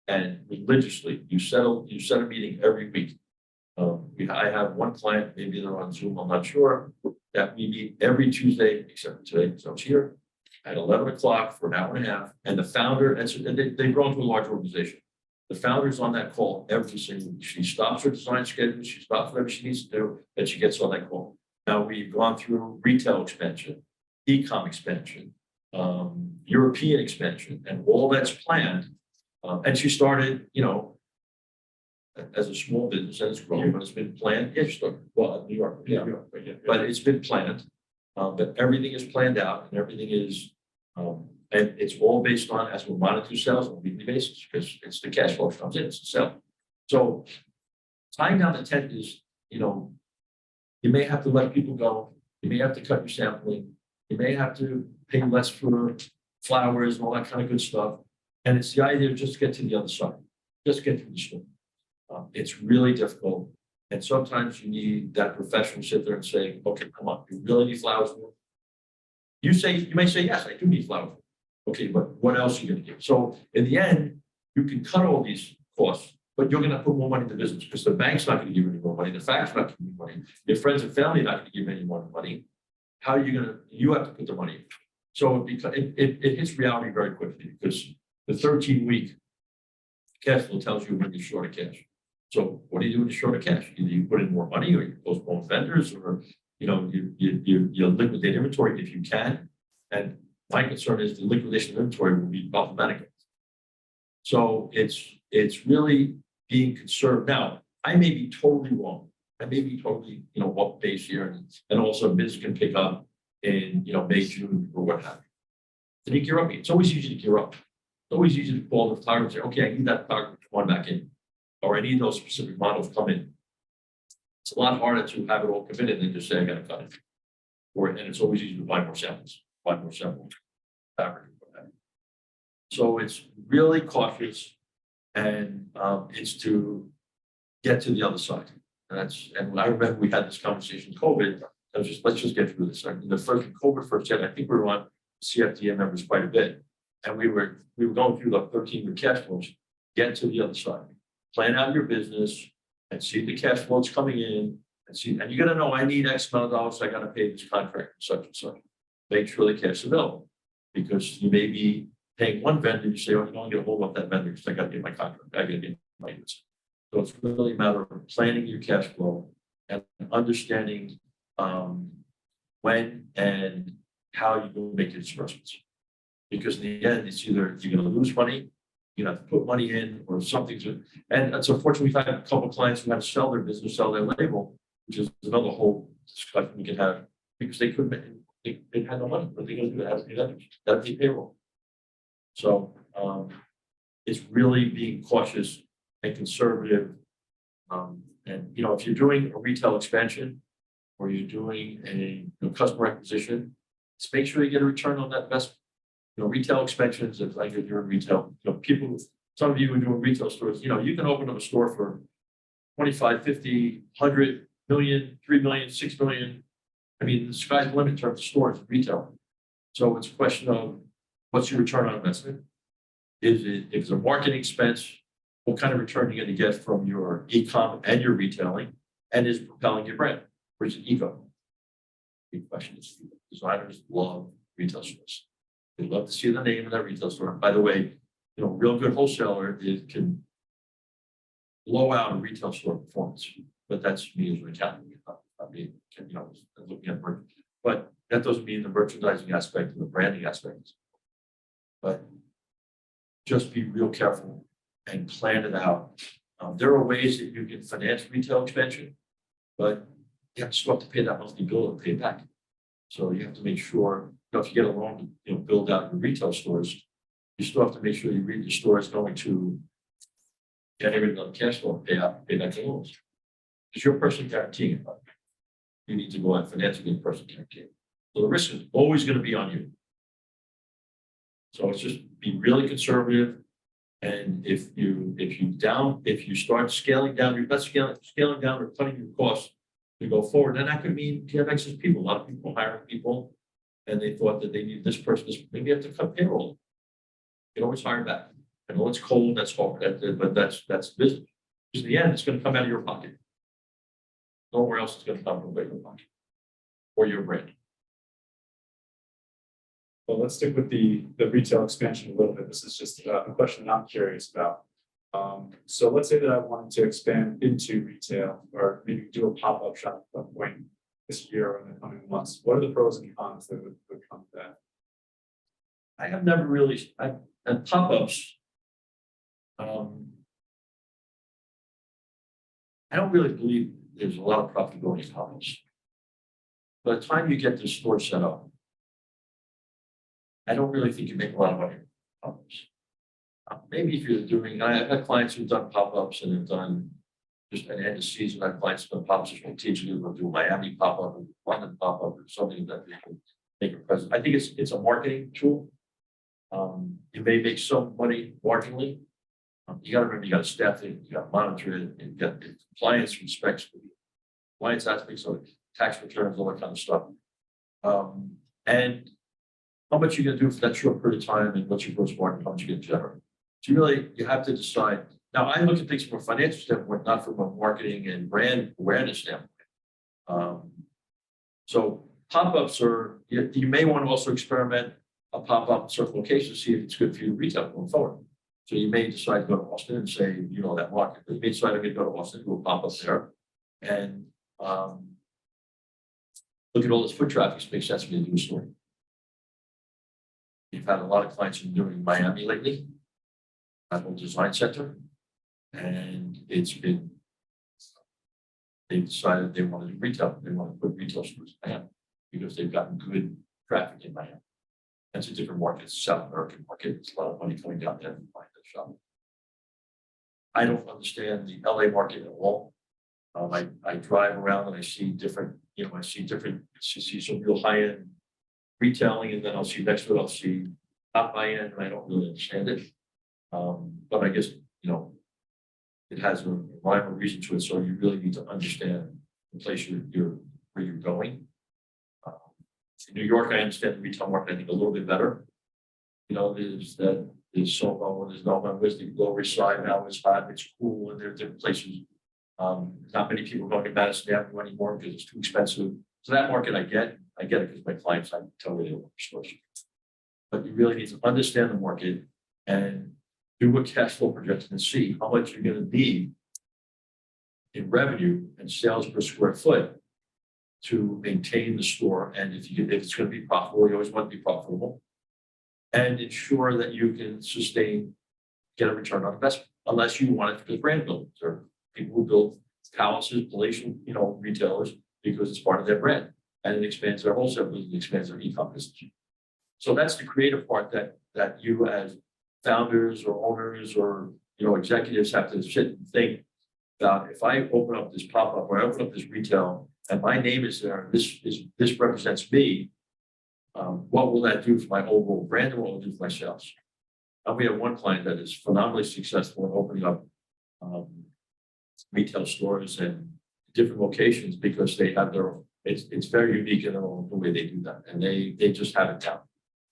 and religiously, you set a meeting every week. I have one client, maybe they're on Zoom, I'm not sure, that we meet every Tuesday, except today, because I was here, at 11 o'clock for an hour and a half. And the founder, and they've grown to a large organization. The founder's on that call every single week. She stops her design schedule, she stops whatever she needs to do, and she gets on that call. Now we've gone through retail expansion, e-com expansion, European expansion, and all that's planned. And she started, as a small business, and it's grown, but it's been planned. Yeah, she started, well, New York, yeah. But it's been planned. But everything is planned out, and everything is, and it's all based on as we monitor sales on a weekly basis, because it's the cash flow that comes in, it's the sale. So tying down the tent is, you may have to let people go, you may have to cut your sampling, you may have to pay less for flowers and all that kind of good stuff. And it's the idea of just get to the other side, just get through the storm. It's really difficult. And sometimes you need that professional to sit there and say, okay, come on, you really need flowers. You may say, yes, I do need flowers. Okay, but what else are you going to give? So in the end, you can cut all these costs, but you're going to put more money in the business because the bank's not going to give you any more money. The fact's not giving you money. Your friends and family are not going to give you any more money. How are you going to, you have to put the money in. So it hits reality very quickly because the 13-week cash flow tells you when you're short of cash. So what do you do when you're short of cash? Either you put in more money or you postpone vendors or, you liquidate inventory if you can. And my concern is the liquidation of inventory will be problematic. So it's really being conservative. Now, I may be totally wrong. I may be totally, off base here, and also business can pick up in, May, June, or what have you. Then you gear up. It's always easy to gear up. It's always easy to call the photographer and say, okay, I need that photographer to come back in, or I need those specific models come in. It's a lot harder to have it all committed than just say, I got to cut it. And it's always easy to buy more samples, fabric. So it's really cautious, and it's to get to the other side. And when I remember we had this conversation in COVID, I was just, let's just get through this. The first COVID first hit, I think we were on CFDA members quite a bit. And we were going through the 13-week cash flows, get to the other side, plan out your business and see the cash flows coming in and you got to know, I need X amount of dollars. I got to pay this contract such and such. Make sure the cash is available because you may be paying one vendor. You say, oh, you don't get a hold of that vendor because I got to get my contract. I got to get my goods. So it's really a matter of planning your cash flow and understanding when and how you will make your disbursements. Because in the end, it's either you're going to lose money, you have to put money in, or something's. And it's unfortunate we've had a couple of clients who had to sell their business, sell their label, which is another whole discussion we can have because they couldn't. They had no money. What are they going to do? They have to pay vendors. They have to pay payroll. So it's really being cautious and conservative. And if you're doing a retail expansion or you're doing a customer acquisition, just make sure you get a return on that investment. Retail expansions, if like if you're in retail, people some of you who do retail stores, you can open up a store for 25, 50, 100 million, 3 million, 6 million. I mean, the sky's the limit in terms of stores, retail. So it's a question of what's your return on investment? If it's a marketing expense, what kind of return are you going to get from your e-com and your retailing, and is propelling your brand? Or is it ego? Big question is, designers love retail stores. They love to see the name of that retail store. By the way, real good wholesaler can blow out a retail store performance, but that's me as an accountant. I mean, looking at merch, but that doesn't mean the merchandising aspect and the branding aspect. But just be real careful and plan it out. There are ways that you can finance retail expansion, but you still have to pay that monthly bill and pay it back. So you have to make sure, if you get a loan to build out your retail stores, you still have to make sure your store is going to generate enough cash flow and pay back the loans. Because you're personally guaranteeing it. You need to go out financing in person guarantee. So the risk is always going to be on you. So it's just be really conservative. And if you start scaling down, you're not scaling down or cutting your costs to go forward, then that could mean you have excess people. A lot of people hiring people and they thought that they need this person. Maybe you have to cut payroll. You can always hire back. I know it's cold, that's hard, but that's business. Because in the end, it's going to come out of your pocket. Nowhere else is going to come from your pocket or your brand. Well, let's stick with the retail expansion a little bit. This is just a question that I'm curious about. So let's say that I wanted to expand into retail or maybe do a pop-up shop at some point this year or in the coming months. What are the pros and cons that would come to that? I have never really, and pop-ups, I don't really believe there's a lot of profitability in pop-ups. By the time you get the store set up, I don't really think you make a lot of money in pop-ups. Maybe if you're doing, I've had clients who've done pop-ups and have done just an end of season. I have clients who've done pop-ups strategically, will do a Miami pop-up or London pop-up or something that they can make a presence. I think it's a marketing tool. You may make some money marginally. You got to remember, you got to staff it, you got to monitor it, and you got the compliance respects, compliance aspects of tax returns, all that kind of stuff. And how much you're going to do for that short period of time, and what's your gross margin, how much you're going to generate. So you have to decide. Now, I look at things from a financial standpoint, not from a marketing and brand awareness standpoint. So pop-ups are, you may want to also experiment a pop-up in certain locations, see if it's good for you retail going forward. So you may decide to go to Austin and say, that market. But you may decide to go to Austin, do a pop-up there, and look at all this foot traffic. It makes sense for me to do a store. We've had a lot of clients who are doing Miami lately, that whole design center, and they've decided they want to do retail. They want to put retail stores in Miami because they've gotten good traffic in Miami. That's a different market. It's a South American market. It's a lot of money coming down there to find that shop. I don't understand the LA market at all. I drive around and I see different, see some real high-end retailing, and then I'll see next to it, I'll see top high-end, and I don't really understand it. But I guess, it has a rhyme or reason to it, so you really need to understand the place where you're going. In New York, I understand the retail market, I think, a little bit better. There's Soho, and there's Melbourne, there's the Lower East Side now, it's hot, it's cool, and there are different places. Not many people going to Madison Avenue anymore because it's too expensive. So that market I get it because my clients, I tell me they want stores. But you really need to understand the market and do a cash flow projection and see how much you're going to need in revenue and sales per square foot to maintain the store. And if it's going to be profitable, you always want to be profitable, and ensure that you can get a return on investment, unless you want it for brand builders or people who build palaces, palatial, retailers, because it's part of their brand and it expands their wholesale business, expands their e-com business. So that's the creative part that you as founders or owners or executives have to sit and think about. If I open up this pop-up or I open up this retail and my name is there, this represents me, what will that do for my overall brand and what will it do for my sales? And we have one client that is phenomenally successful in opening up retail stores in different locations because they have their own, it's very unique in their own the way they do that. And they just have it down.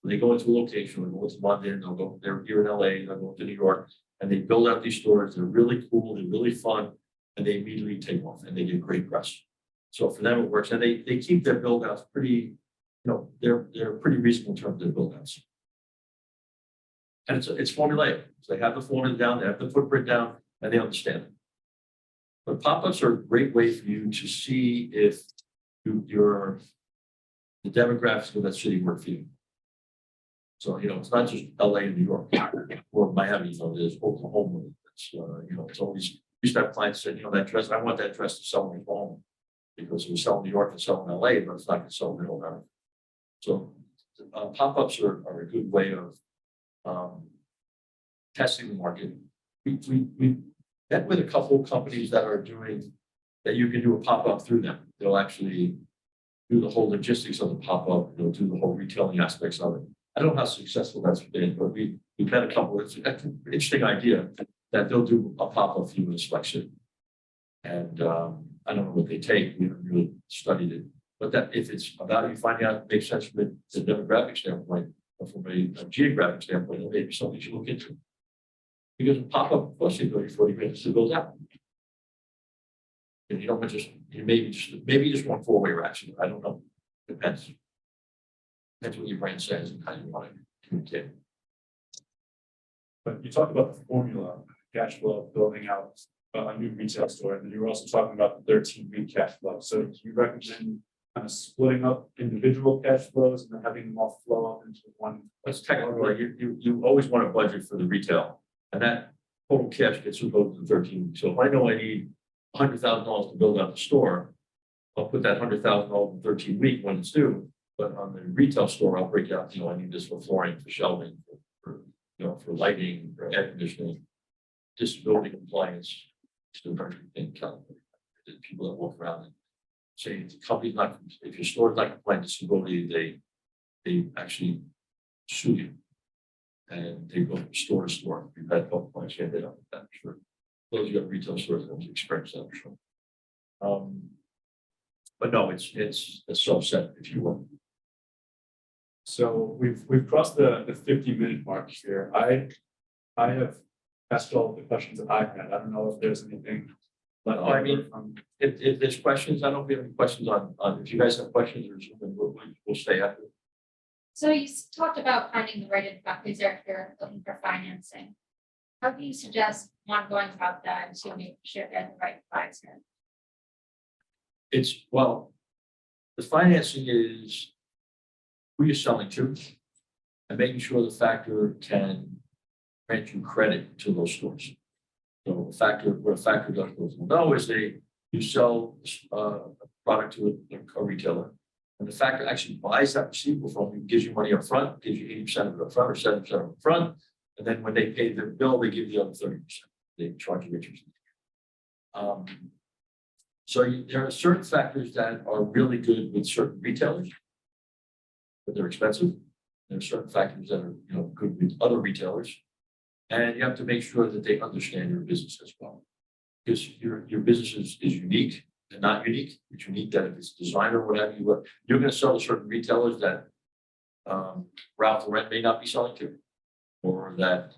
They go into a location, they'll go to London, they'll go, they're here in LA, they'll go to New York, and they build out these stores. They're really cool, they're really fun, and they immediately take off and they get great press. So for them, it works. And they keep their build outs pretty, they're pretty reasonable in terms of their build outs. And it's formulaic. So they have the formula down, they have the footprint down, and they understand it. But pop-ups are a great way for you to see if the demographics of that city work for you. So, it's not just LA and New York or Miami, there's Oklahoma. It's, it's always, used to have clients say, that dress, I want that dress to sell in Oklahoma because it was selling in New York and selling in LA, but it's not going to sell in Middle America. So pop-ups are a good way of testing the market. We met with a couple of companies that are doing that you can do a pop-up through them. They'll actually do the whole logistics of the pop-up, they'll do the whole retailing aspects of it. I don't know how successful that's been, but we've had a couple. It's an interesting idea that they'll do a pop-up for you in a selection. And I don't know what they take. We haven't really studied it. But that if it's about you finding out it makes sense from the demographic standpoint or from a geographic standpoint, it may be something you should look into. Because a pop-up costs you 30, 40 minutes to build out. And you don't want maybe just one four-way ratchet. I don't know. Depends. That's what your brand says and how you want to communicate. But you talked about the formula, cash flow, building out a new retail store, and then you were also talking about the 13-week cash flow. So do you recommend kind of splitting up individual cash flows and then having them all flow up into one? That's technically, you always want to budget for the retail, and that total cash gets supposed to 13 weeks. So if I know I need $100,000 to build out the store, I'll put that $100,000 in 13 week when it's due. But on the retail store, I'll break out, I need this for flooring, for shelving, for lighting, for air conditioning, disability compliance. It's a very big thing, California. People that walk around and say the company's not, if your store is not compliant with disability, they actually sue you. And they go from store to store. We've had a couple clients here, they don't have that, I'm sure. Those who have retail stores that experience that, I'm sure. But no, it's a subset, if you will. So we've crossed the 50-minute mark here. I have asked all the questions that I had. I don't know if there's anything. But I mean, if there's questions, I don't know if we have any questions on if you guys have questions or something, we'll stay after. So you talked about finding the right advisor if you're looking for financing. How do you suggest one going about that to make sure they're the right advisor? The financing is who you're selling to and making sure the factor can grant you credit to those stores. So what a factor does know is you sell a product to a retailer, and the factor actually buys that receivable from you, gives you money up front, gives you 80% of it up front or 70% up front, and then when they pay their bill, they give you the other 30%. They charge you interest. So there are certain factors that are really good with certain retailers, but they're expensive. There are certain factors that are good with other retailers, and you have to make sure that they understand your business as well, because your business is unique and not unique. It's unique that if it's designer or whatever, you're going to sell to certain retailers that Ralph Lauren may not be selling to, or that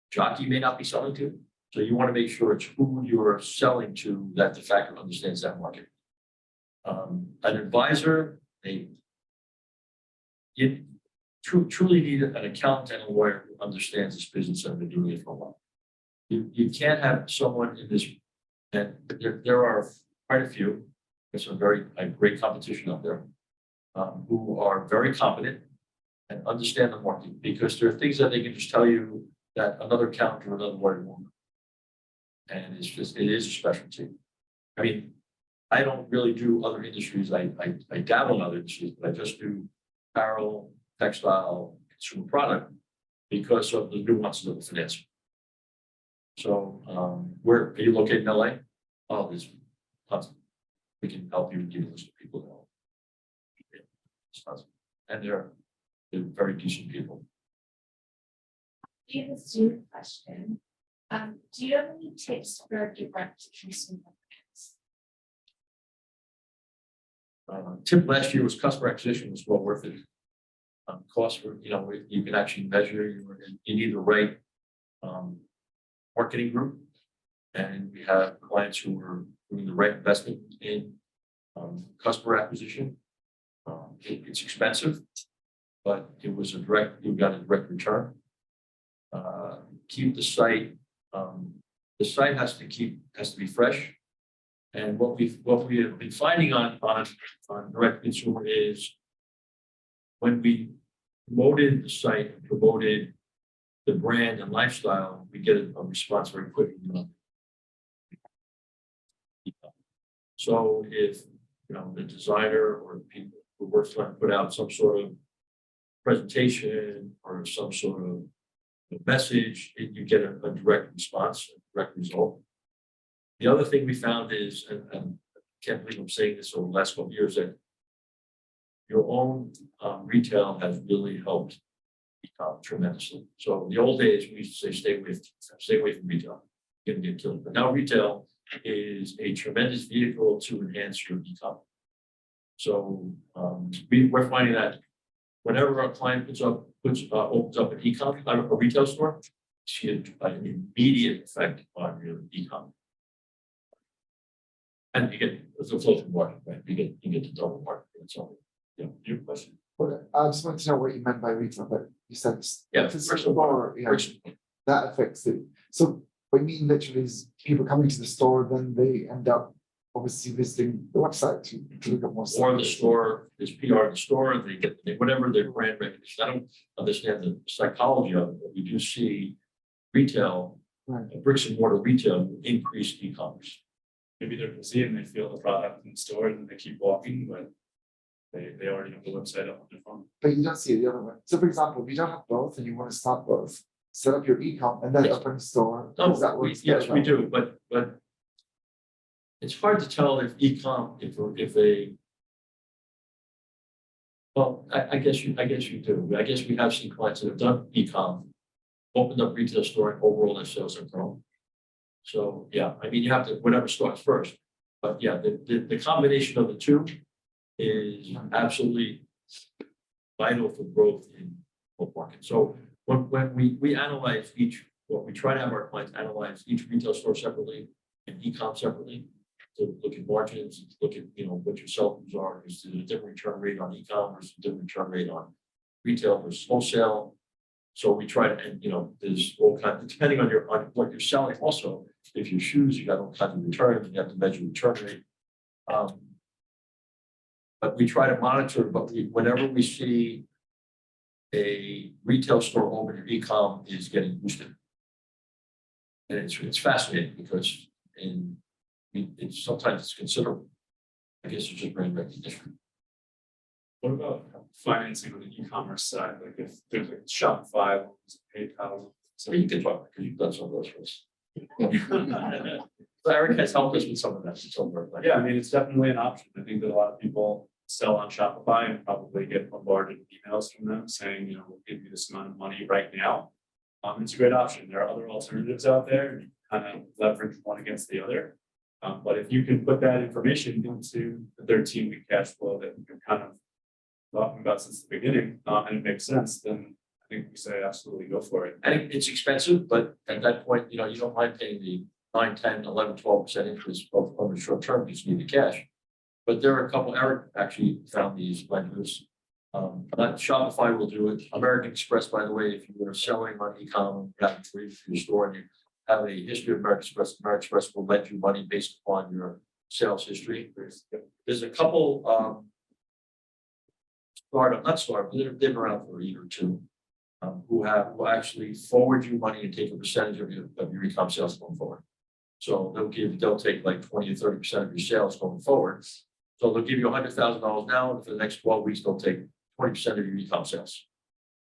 Jockey may not be selling to. So you want to make sure it's who you're selling to that the factor understands that market. An advisor, you truly need an accountant and a lawyer who understands this business and been doing it for a while. You can't have someone in this, and there are quite a few. There's some great competition out there who are very competent and understand the market, because there are things that they can just tell you that another accountant or another lawyer won't. And it is a specialty. I mean, I don't really do other industries. I dabble in other industries, but I just do apparel, textile, consumer product because of the nuances of the finance. So where are you located in LA? Oh, there's tons. We can help you and give you list of people that help. And they're very decent people. We have a Zoom question. Do you have any tips for direct to consumer brands? Tip last year was customer acquisition was well worth it. Cost for, you can actually measure, you need the right marketing group. And we have clients who are doing the right investment in customer acquisition. It's expensive, but it was you got a direct return. Keep the site, the site has to be fresh. And what we have been finding on direct consumer is when we promoted the site, promoted the brand and lifestyle, we get a response very quickly. So if the designer or the people who works on put out some sort of presentation or some sort of message, you get a direct response, a direct result. The other thing we found is, and I can't believe I'm saying this over the last couple of years, that your own retail has really helped e-com tremendously. So in the old days, we used to say, stay away from retail, you're gonna get killed. But now retail is a tremendous vehicle to enhance your e-com. So we're finding that whenever our client opens up an e-com, a retail store, see an immediate effect on your e-com. And you get the floating market, right? You get the double market. And so, your question. Well, I just wanted to know what you meant by retail, but you said First of all, that affects it. So what you mean literally is people coming to the store, then they end up obviously visiting the website to look at more stuff. Or the store, there's PR in the store, they get whatever their brand recognition. I don't understand the psychology of it, but we do see retail, bricks and mortar retail increase e-commerce. Maybe they're busy and they feel the product in the store and they keep walking, but they already have the website up on their phone. But you don't see it the other way. So for example, if you don't have both and you want to start both, set up your e-com and then open a store. Yes, we do, but it's hard to tell if e-com, I guess you do. I guess we have seen clients that have done e-com, opened up retail store, and overall their sales have grown. So yeah, I mean, you have to whatever starts first. But yeah, the combination of the two is absolutely vital for growth in both markets. So when we analyze we try to have our clients analyze each retail store separately and e-com separately to look at margins, look at what your sell-throughs are. Is there a different return rate on e-com versus a different return rate on retail versus wholesale? So we try to, and there's all kinds, depending on what you're selling. Also, if you're shoes, you got all kinds of returns, and you have to measure return rate. But we try to monitor. But whenever we see a retail store open, your e-com is getting boosted, and it's fascinating because it's sometimes it's considerable. I guess it's just brand recognition. What about financing on the e-commerce side? Like if there's like Shopify, PayPal. So you can talk because you've done some of those for us. Eric has helped us with some of that. Yeah, I mean, it's definitely an option. I think that a lot of people sell on Shopify and probably get bombarded with emails from them saying, we'll give you this amount of money right now. It's a great option. There are other alternatives out there, and you kind of leverage one against the other. But if you can put that information into the 13-week cash flow that you've kind of talking about since the beginning, and it makes sense, then I think we say absolutely go for it. And it's expensive, but at that point, you don't mind paying the 9, 10, 11, 12% interest over the short term because you need the cash. But there are a couple, Eric actually found these lenders. Not Shopify will do it. American Express, by the way, if you are selling on e-com, you have to leave your store and you have a history of American Express will lend you money based upon your sales history. There's a couple they've been around for a year or two, who actually forward you money and take a percentage of your e-com sales going forward. So they'll take like 20 or 30% of your sales going forward. So they'll give you $100,000 now, and for the next 12 weeks, they'll take 20% of your e-com sales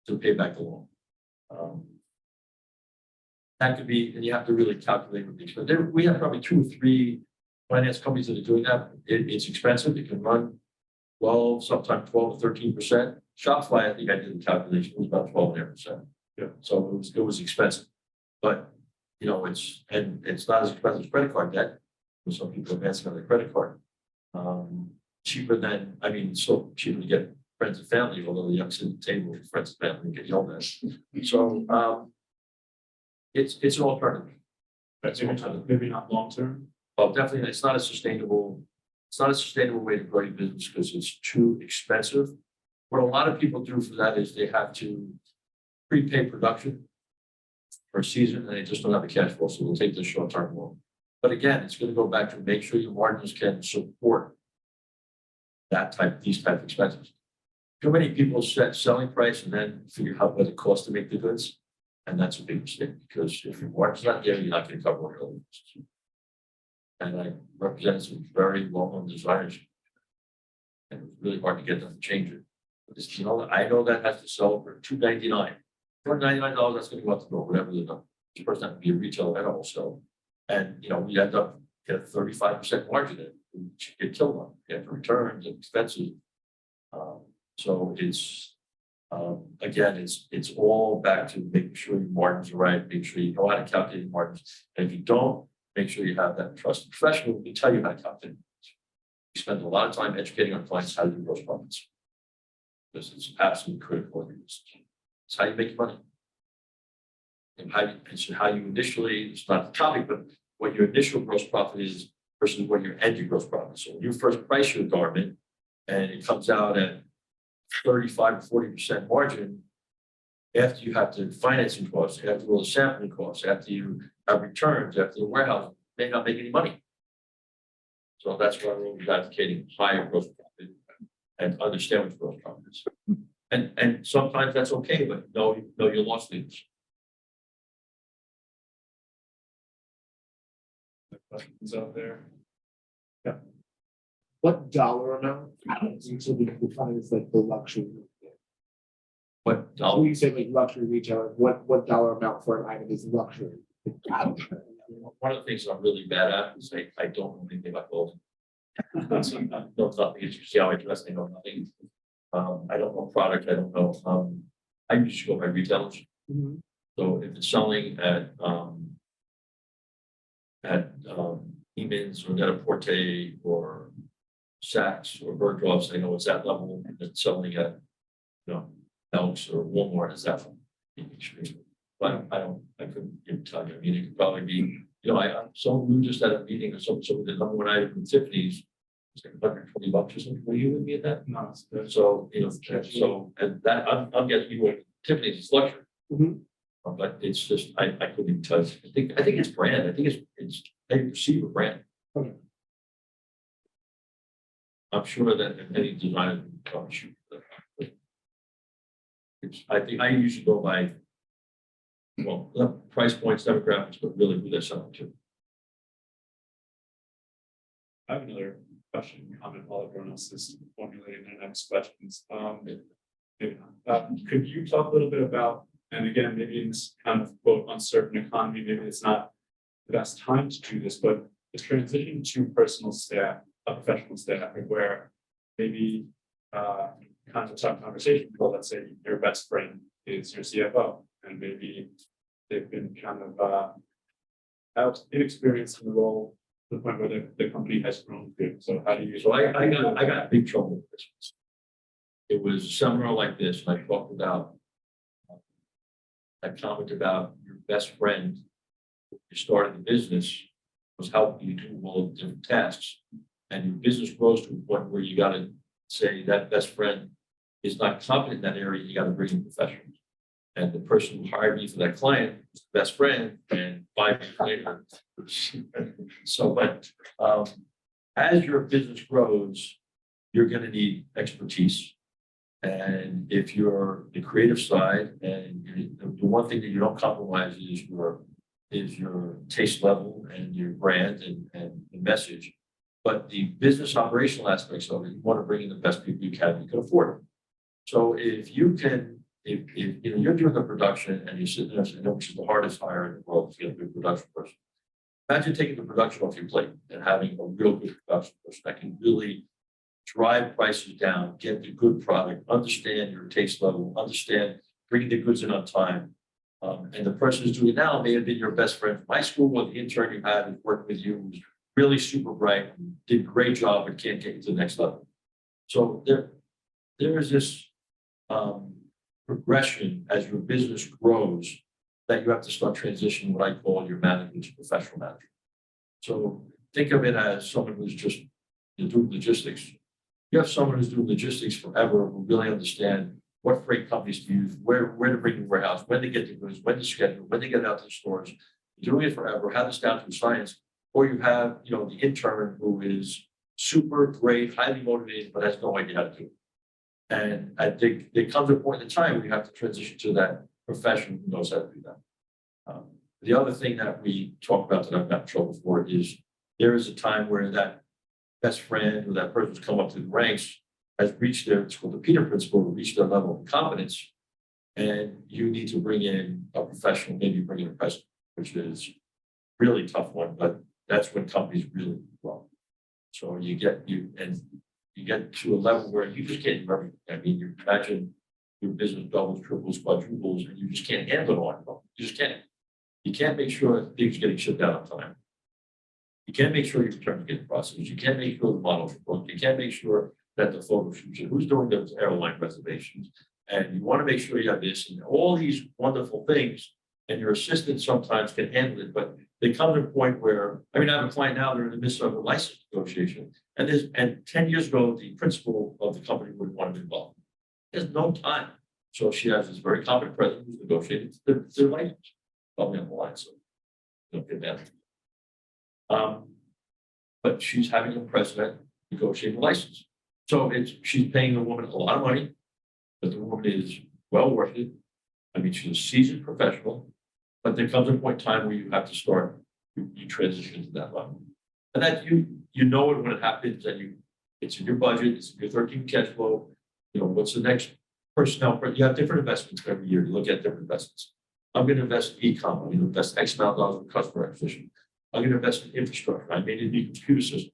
to pay back the loan. That could be, and you have to really calculate with the expense. We have probably 2 or 3 finance companies that are doing that. It's expensive. It can run 12, sometimes 12 to 13%. Shopify, I think I did the calculation, was about 12.5%. Yeah. So it was expensive. But, you know, it's not as expensive as credit card debt, for some people advancing on their credit card. Cheaper than, I mean, so cheaper to get friends and family, although the young's at the table with friends and family get yelled at. So, it's an alternative. That's maybe not long term. Well, definitely, it's not a sustainable way to grow your business because it's too expensive. What a lot of people do for that is they have to prepay production for a season and they just don't have the cash flow, so they'll take the short-term loan. But again, it's going to go back to make sure your margins can support these type of expenses. Too many people set selling price and then figure out what it costs to make the goods. And that's a big mistake because if your margin's not there, you're not going to cover all your costs. And I represented some very well-known designers. And it was really hard to get them to change it. But this, you know, I know that has to sell for $299. $299, that's going to go out the door, whatever the number. This person has to be a retailer and a wholesale. And you know, we end up get a 35% margin in. We get killed on. You have returns and expenses. So it's again, it's all back to making sure your margins are right, make sure you know how to calculate your margins. And if you don't, make sure you have that trusted professional who can tell you how to calculate. We spend a lot of time educating our clients how to do gross profits. Because it's absolutely critical in your business. It's how you make money. And how you initially, it's not the topic, but what your initial gross profit is versus what your ending gross profit. So when you first price your garment and it comes out at 35 or 40% margin, after you have the financing costs, after all the sampling costs, after you have returns, after the warehouse, may not make any money. So that's why we're always advocating higher gross profit and understand what gross profit is. And sometimes that's okay, but know your loss leaders. Questions out there? What dollar amount usually defined as like the luxury? But So you say like luxury retailer, what dollar amount for an item is luxury? one of the things I'm really bad at is I don't know anything about gold. I know nothing. It's usually how I dress. I know nothing. I don't know product. I don't know. I usually go by retailers. Mhm. So if it's selling at Eamon's or Net-a-Porter or Saks or Bergdorf's, I know it's that level, and then selling at, you know, Elks or Walmart is that level. But I couldn't even tell you. I mean, it could probably be, you know, we were just at a meeting or something, the number one item from Tiffany's was like $120 or something. Were you with me at that? No, it's good. So, you know, so, and that, I'm guessing you were Tiffany's is luxury. Mhm. But it's just, I couldn't even tell you. I think it's brand. I think it's they perceive a brand. Okay. I'm sure that any designer can probably shoot for that. I think I usually go by, well, price points, demographics, but really who they're selling to. I have another question, comment while everyone else is formulating their next questions. Could you talk a little bit about, and again, maybe in this kind of quote uncertain economy, maybe it's not the best time to do this, but the transition to personal staff, professional staff, where maybe kind of a tough conversation, well, let's say your best friend is your CFO, and maybe they've been kind of out inexperienced in the role to the point where the company has grown good. So how do you? So I got big trouble with this. It was a seminar like this, and I talked about, I commented about your best friend. You started the business was helping you do all the different tasks, and your business grows to a point where you got to say that best friend is not competent in that area. You got to bring in professionals, and the person who hired me for that client was the best friend, and 5 years later. So, but as your business grows, you're going to need expertise. And if you're the creative side, and the one thing that you don't compromise is your taste level and your brand and the message, but the business operational aspects of it, you want to bring in the best people you can afford it. So if you can, if you know you're doing the production and you're sitting there saying, which is the hardest hire in the world to get a good production person. Imagine taking the production off your plate and having a real good production person that can really drive prices down, get the good product, understand your taste level, understand bringing the goods in on time, And the person who's doing it now may have been your best friend from high school, or the intern you had who worked with you was really super bright, did a great job, but can't get you to the next level. So there is this progression as your business grows that you have to start transitioning what I call your manager to professional manager. So think of it as someone who's just doing logistics. You have someone who's doing logistics forever who really understand what freight companies to use, where to bring the warehouse, when to get the goods, when to schedule, when to get it out to the stores. You're doing it forever, have this down to a science. Or you have, the intern who is super great, highly motivated, but has no idea how to do it. And I think there comes a point in time where you have to transition to that professional who knows how to do that. The other thing that we talk about that I've got in trouble for is there is a time where that best friend or that person who's come up through the ranks has reached their, it's called the Peter principle, reached their level of competence. And you need to bring in a professional, maybe bring in a president, which is really tough one, but that's when companies really grow. So you get to a level where you just can't do everything. I mean, you imagine your business doubles, triples, quadruples, and you just can't handle it all. You just can't. You can't make sure that things are getting shipped out on time. You can't make sure your returns get processed. You can't make sure the models are booked. You can't make sure that the photo shoots, who's doing those airline reservations. And you want to make sure you have this and all these wonderful things. And your assistant sometimes can handle it, but they come to a point where, I have a client now, they're in the midst of a license negotiation. And 10 years ago, the principal of the company wouldn't want to be involved. There's no time. So she has this very competent president who's negotiating their license. Probably on the line, so don't get that. But she's having a president negotiate a license. So she's paying the woman a lot of money, but the woman is well worth it. She's a seasoned professional, but there comes a point in time where you have to start, you transition to that level. And that you know it when it happens, and it's in your budget, it's in your 13 cash flow. What's the next personnel? You have different investments every year. You look at different investments. I'm going to invest in e-com. I'm going to invest X amount of dollars in customer acquisition. I'm going to invest in infrastructure. I may need a new computer system.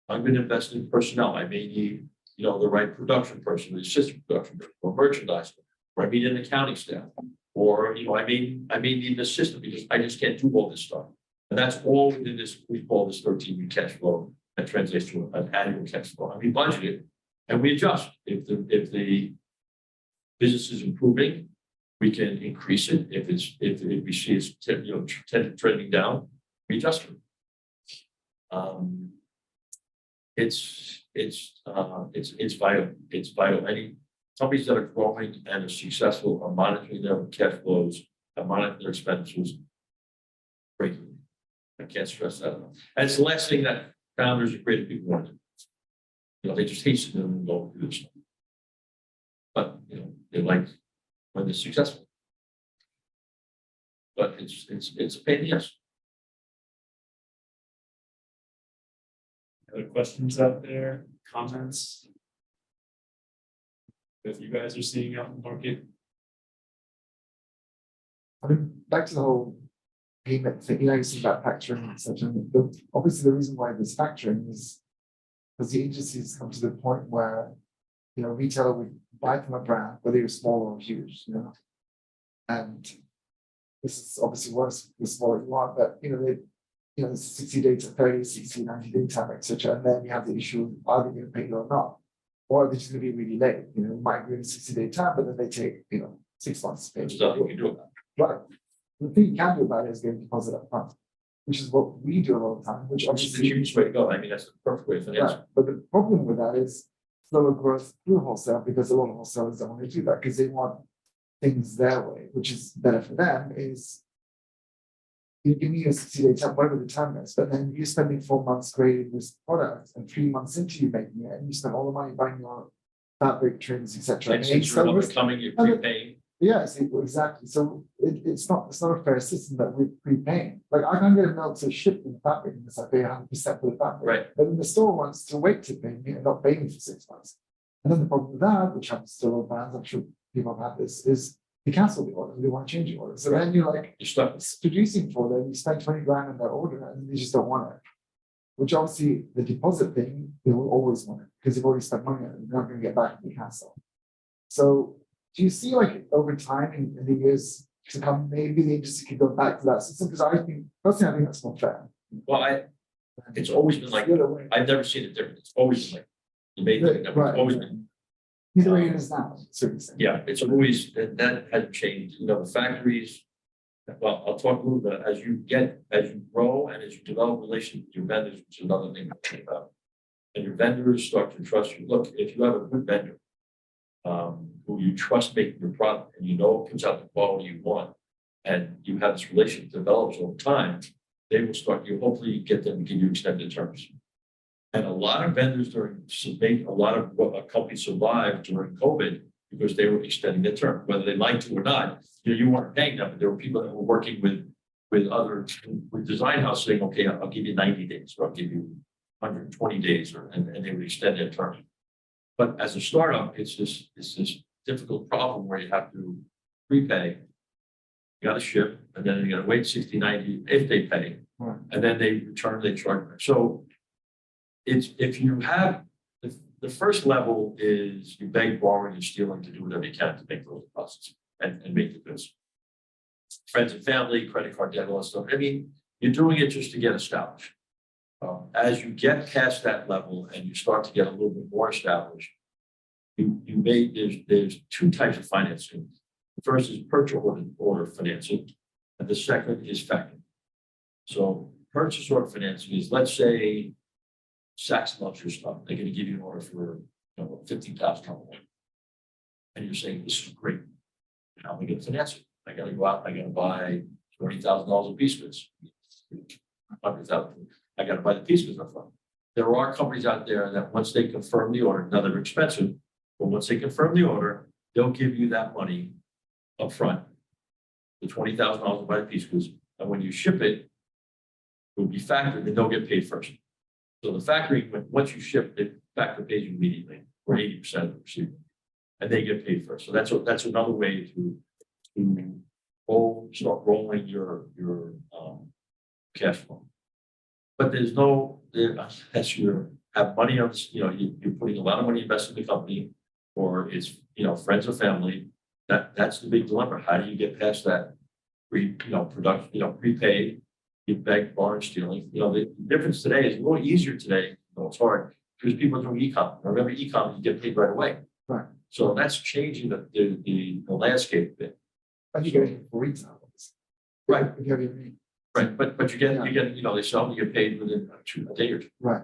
I'm going to invest in personnel. I may need, the right production person, the assistant production person, or merchandise, or I need an accounting staff, or I may need an assistant because I just can't do all this stuff. And that's all within this, we call this 13-week cash flow that translates to an annual cash flow. We budget it and we adjust. If the business is improving, we can increase it. If we see it's trending down, we adjust it. It's vital. It's vital. Any companies that are growing and are successful are monitoring their cash flows, are monitoring their expenditures regularly. I can't stress that enough. And it's the last thing that founders and creative people want to do. They just hasten them and go do this. But they like when they're successful. But it's a pain in the ass. Other questions out there, comments? That you guys are seeing out in the market? Back to the whole payment thing, you see about factoring and such. And obviously the reason why there's factoring is because the agencies come to the point where, a retailer would buy from a brand, whether you're small or huge, and this is obviously worse the smaller you are, but they 60 days, 30, 60, 90-day time, etc. And then you have the issue of are they going to pay you or not? Or are they just going to be really late? It might be in a 60-day time, but then they take 6 months to pay. There's nothing you can do about it. Right. The thing you can do about it is get a deposit up front, which is what we do a lot of the time, which Which is the cheapest way to go. That's the perfect way to finance. right. But the problem with that is slower growth through wholesale, because a lot of wholesalers don't want to do that because they want things their way, which is better for them. Is you give me a 60-day time, whatever the time is, but then you're spending 4 months creating this product, and 3 months into you making it, and you spend all the money buying your fabric trims, etc. And since you're not coming, you're prepaying. Yes, exactly. So it's not a fair system that we're prepaying. Like I can't get a note to ship in the fabric unless I pay 100% for the fabric. Right. But then the store wants to wait to pay me and not pay me for 6 months. And then the problem with that, which happens to all brands, I'm sure people have had this, is they cancel the order, they want to change the order. So then you're stuck. producing for them, you spend 20 grand on their order and they just don't want it. Which obviously the deposit thing, they will always want it because they've already spent money on it, they're not going to get back if they cancel. So do you see over time in the years to come, maybe the agency could go back to that system, because personally, I think that's not fair. Well, it's always been like, The other way. I've never seen it different. It's always been like, you made it, it's Right. always been, Either way it is now, so you're saying. yeah, it's always, that hasn't changed, the factories. Well, I'll talk a little bit, as you grow and as you develop relations with your vendors, which is another thing to think about. And your vendors start to trust you. Look, if you have a good vendor, who you trust making your product and it comes out the quality you want, and you have this relationship develops over time, they will start, you hopefully get them to give you extended terms. And a lot of vendors made a lot of companies survive during COVID because they were extending their term, whether they liked to or not. You weren't paying them, but there were people that were working with design house saying, okay, I'll give you 90 days, or I'll give you 120 days, and they would extend their term. But as a startup, it's this difficult problem where you have to prepay. You got to ship, and then you got to wait 60, 90 if they pay, Right. and then they return, they charge. So if you have the first level is you beg, borrowing, and stealing to do whatever you can to make those deposits and make the goods. Friends and family, credit card debt, all that stuff. I mean, you're doing it just to get established. As you get past that level and you start to get a little bit more established, there's two types of financing. The first is purchase order financing, and the second is factoring. So purchase order financing is, let's say Saks loves your stuff. They're going to give you an order for $15,000. And you're saying, this is great. How am I going to finance it? I got to go out, I got to buy $20,000 of piece goods. 100,000. I got to buy the piece goods up front. There are companies out there that once they confirm the order, now they're expensive, but once they confirm the order, they'll give you that money up front, the $20,000 to buy the piece goods. And when you ship it, it will be factored and they'll get paid first. So the factory, once you ship, the factory pays you immediately, or 80% of the receipt, and they get paid first. So that's another way to start rolling your cash flow. But there's no, unless you have money on, you're putting a lot of money invested in the company, or it's friends or family. That's the big dilemma. How do you get past that production, prepaid? You beg, borrow, stealing. The difference today is a little easier today. It's hard because people are doing e-com. Remember, e-com, you get paid right away. Right. So that's changing the landscape a bit. And you get it for retail. Right. If you have your meat. Right. But you get they sell them, you get paid within a day or two. Right.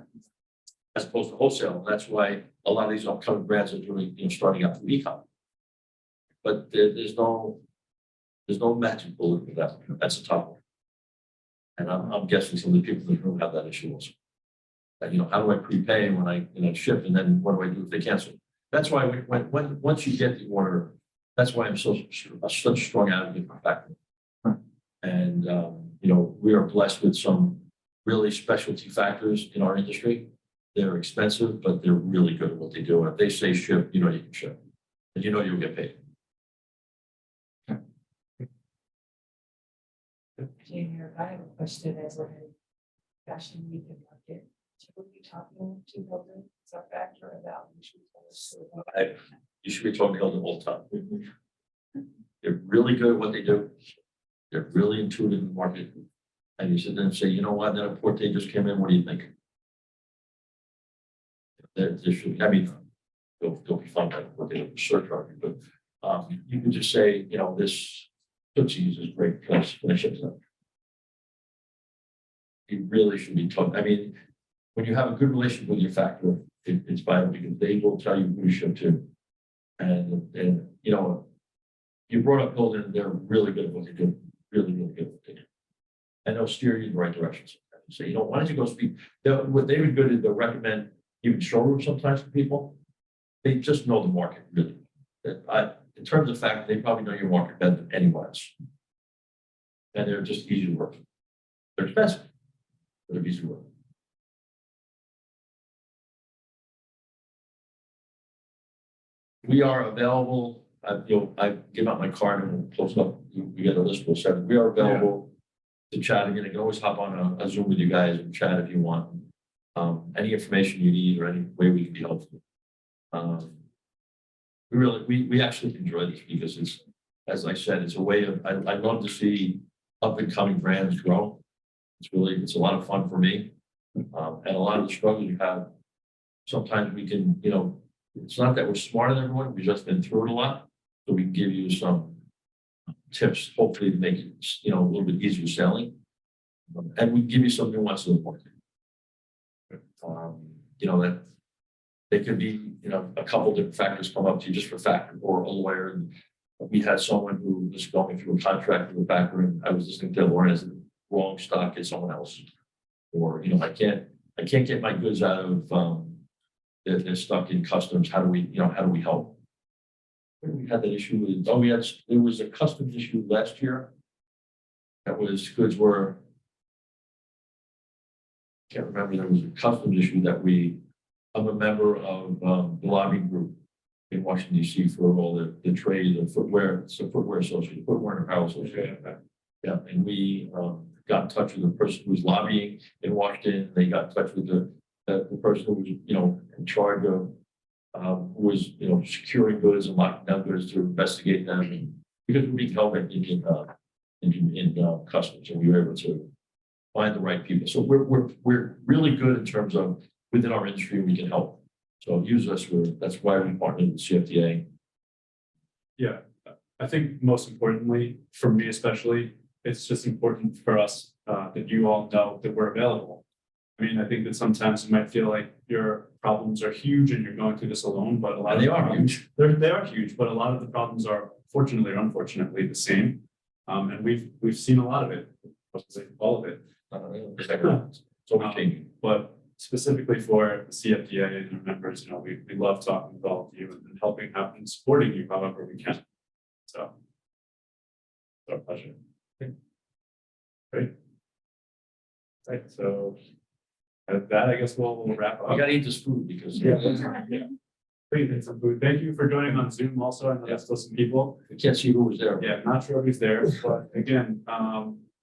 As opposed to wholesale. That's why a lot of these upcoming brands are doing, starting out from e-com. But there's no magic bullet for that. That's a tough one. And I'm guessing some of the people in the room have that issue also. That, how do I prepay when I ship, and then what do I do if they cancel? That's why once you get the order, that's why I'm such a strong advocate for factoring. And we are blessed with some really specialty factors in our industry. They're expensive, but they're really good at what they do. And if they say ship, you can ship, and you'll get paid. Junior, I have a question as we're in fashion week and market. Should we be talking to building some factor about You should be talking to them all the time. They're really good at what they do. They're really intuitive in the market. And you sit there and say, you know what, that import they just came in, what do you think? There should, they'll be fine with what they do, surcharge, but you can just say, this Tootsie's is great because when I ship them. You really should be talking. When you have a good relationship with your factory, it's vital because they will tell you who to ship to. And you brought up building, they're really good at what they do, really, really good at what they do. And they'll steer you in the right direction. So, why don't you go speak? What they would good is they'll recommend even showrooms sometimes for people. They just know the market really. In terms of fact, they probably know your market better than anyone else. And they're just easy to work with. They're expensive, but they're easy to work with. We are available. I give out my card and we'll close up. We get a list of 7. We are available to chat again. You can always hop on a Zoom with you guys and chat if you want. Any information you need or any way we can be helpful. We actually enjoy this because as I said, it's a way of, I love to see up and coming brands grow. It's a lot of fun for me. And a lot of the struggles you have, sometimes we can, it's not that we're smarter than everyone, we've just been through it a lot. So we can give you some tips, hopefully to make it, a little bit easier selling. And we can give you some nuances of the market. That there could be, a couple different factors come up to you just for factor or a lawyer. And we had someone who was going through a contract with a backer, and I was listening to Lauren as the wrong stock as someone else. Or, I can't get my goods out of they're stuck in customs. How do we help? We had that issue with, there was a customs issue last year. That was goods were, can't remember, there was a customs issue that I'm a member of the lobbying group in Washington DC for all the trade of footwear. It's a footwear association, footwear and apparel association. Yeah, and we got in touch with the person who was lobbying in Washington. They got in touch with the person who was, in charge of who was, securing goods and locking down goods to investigate them. And because we being held in customs, and we were able to find the right people. So we're really good in terms of within our industry, we can help. So use us. That's why we partnered with CFDA. Yeah, I think most importantly, for me especially, it's just important for us that you all know that we're available. I mean, I think that sometimes you might feel like your problems are huge and you're going through this alone, but a lot of They are huge. They are huge, but a lot of the problems are fortunately or unfortunately the same. And we've seen a lot of it, I would say all of it. It's always changing. But specifically for the CFDA and our members, we love talking with all of you and helping out and supporting you however we can. So it's our pleasure. Great. Right, so at that, I guess we'll wrap up. We gotta eat this food because Yeah. Please eat some food. Thank you for joining on Zoom also. I know there's still some people. we can't see who was there. Yeah, not sure who's there, but again,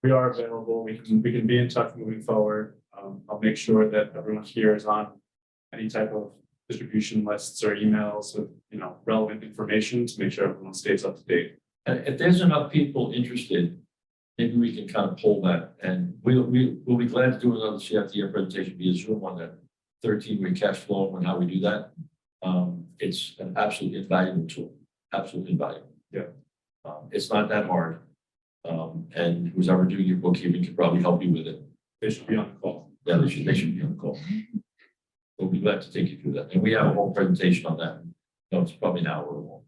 we are available. We can be in touch moving forward. I'll make sure that everyone here is on any type of distribution lists or emails with, relevant information to make sure everyone stays up to date. And if there's enough people interested, maybe we can kind of pull that, and we'll be glad to do another CFDA presentation via Zoom on that 13-week cash flow and how we do that. It's an absolutely invaluable tool, absolutely invaluable. Yeah. It's not that hard. And who's ever doing your bookkeeping can probably help you with it. They should be on the call. Yeah, they should be on the call. We'll be glad to take you through that. And we have a whole presentation on that. It's probably an hour or more.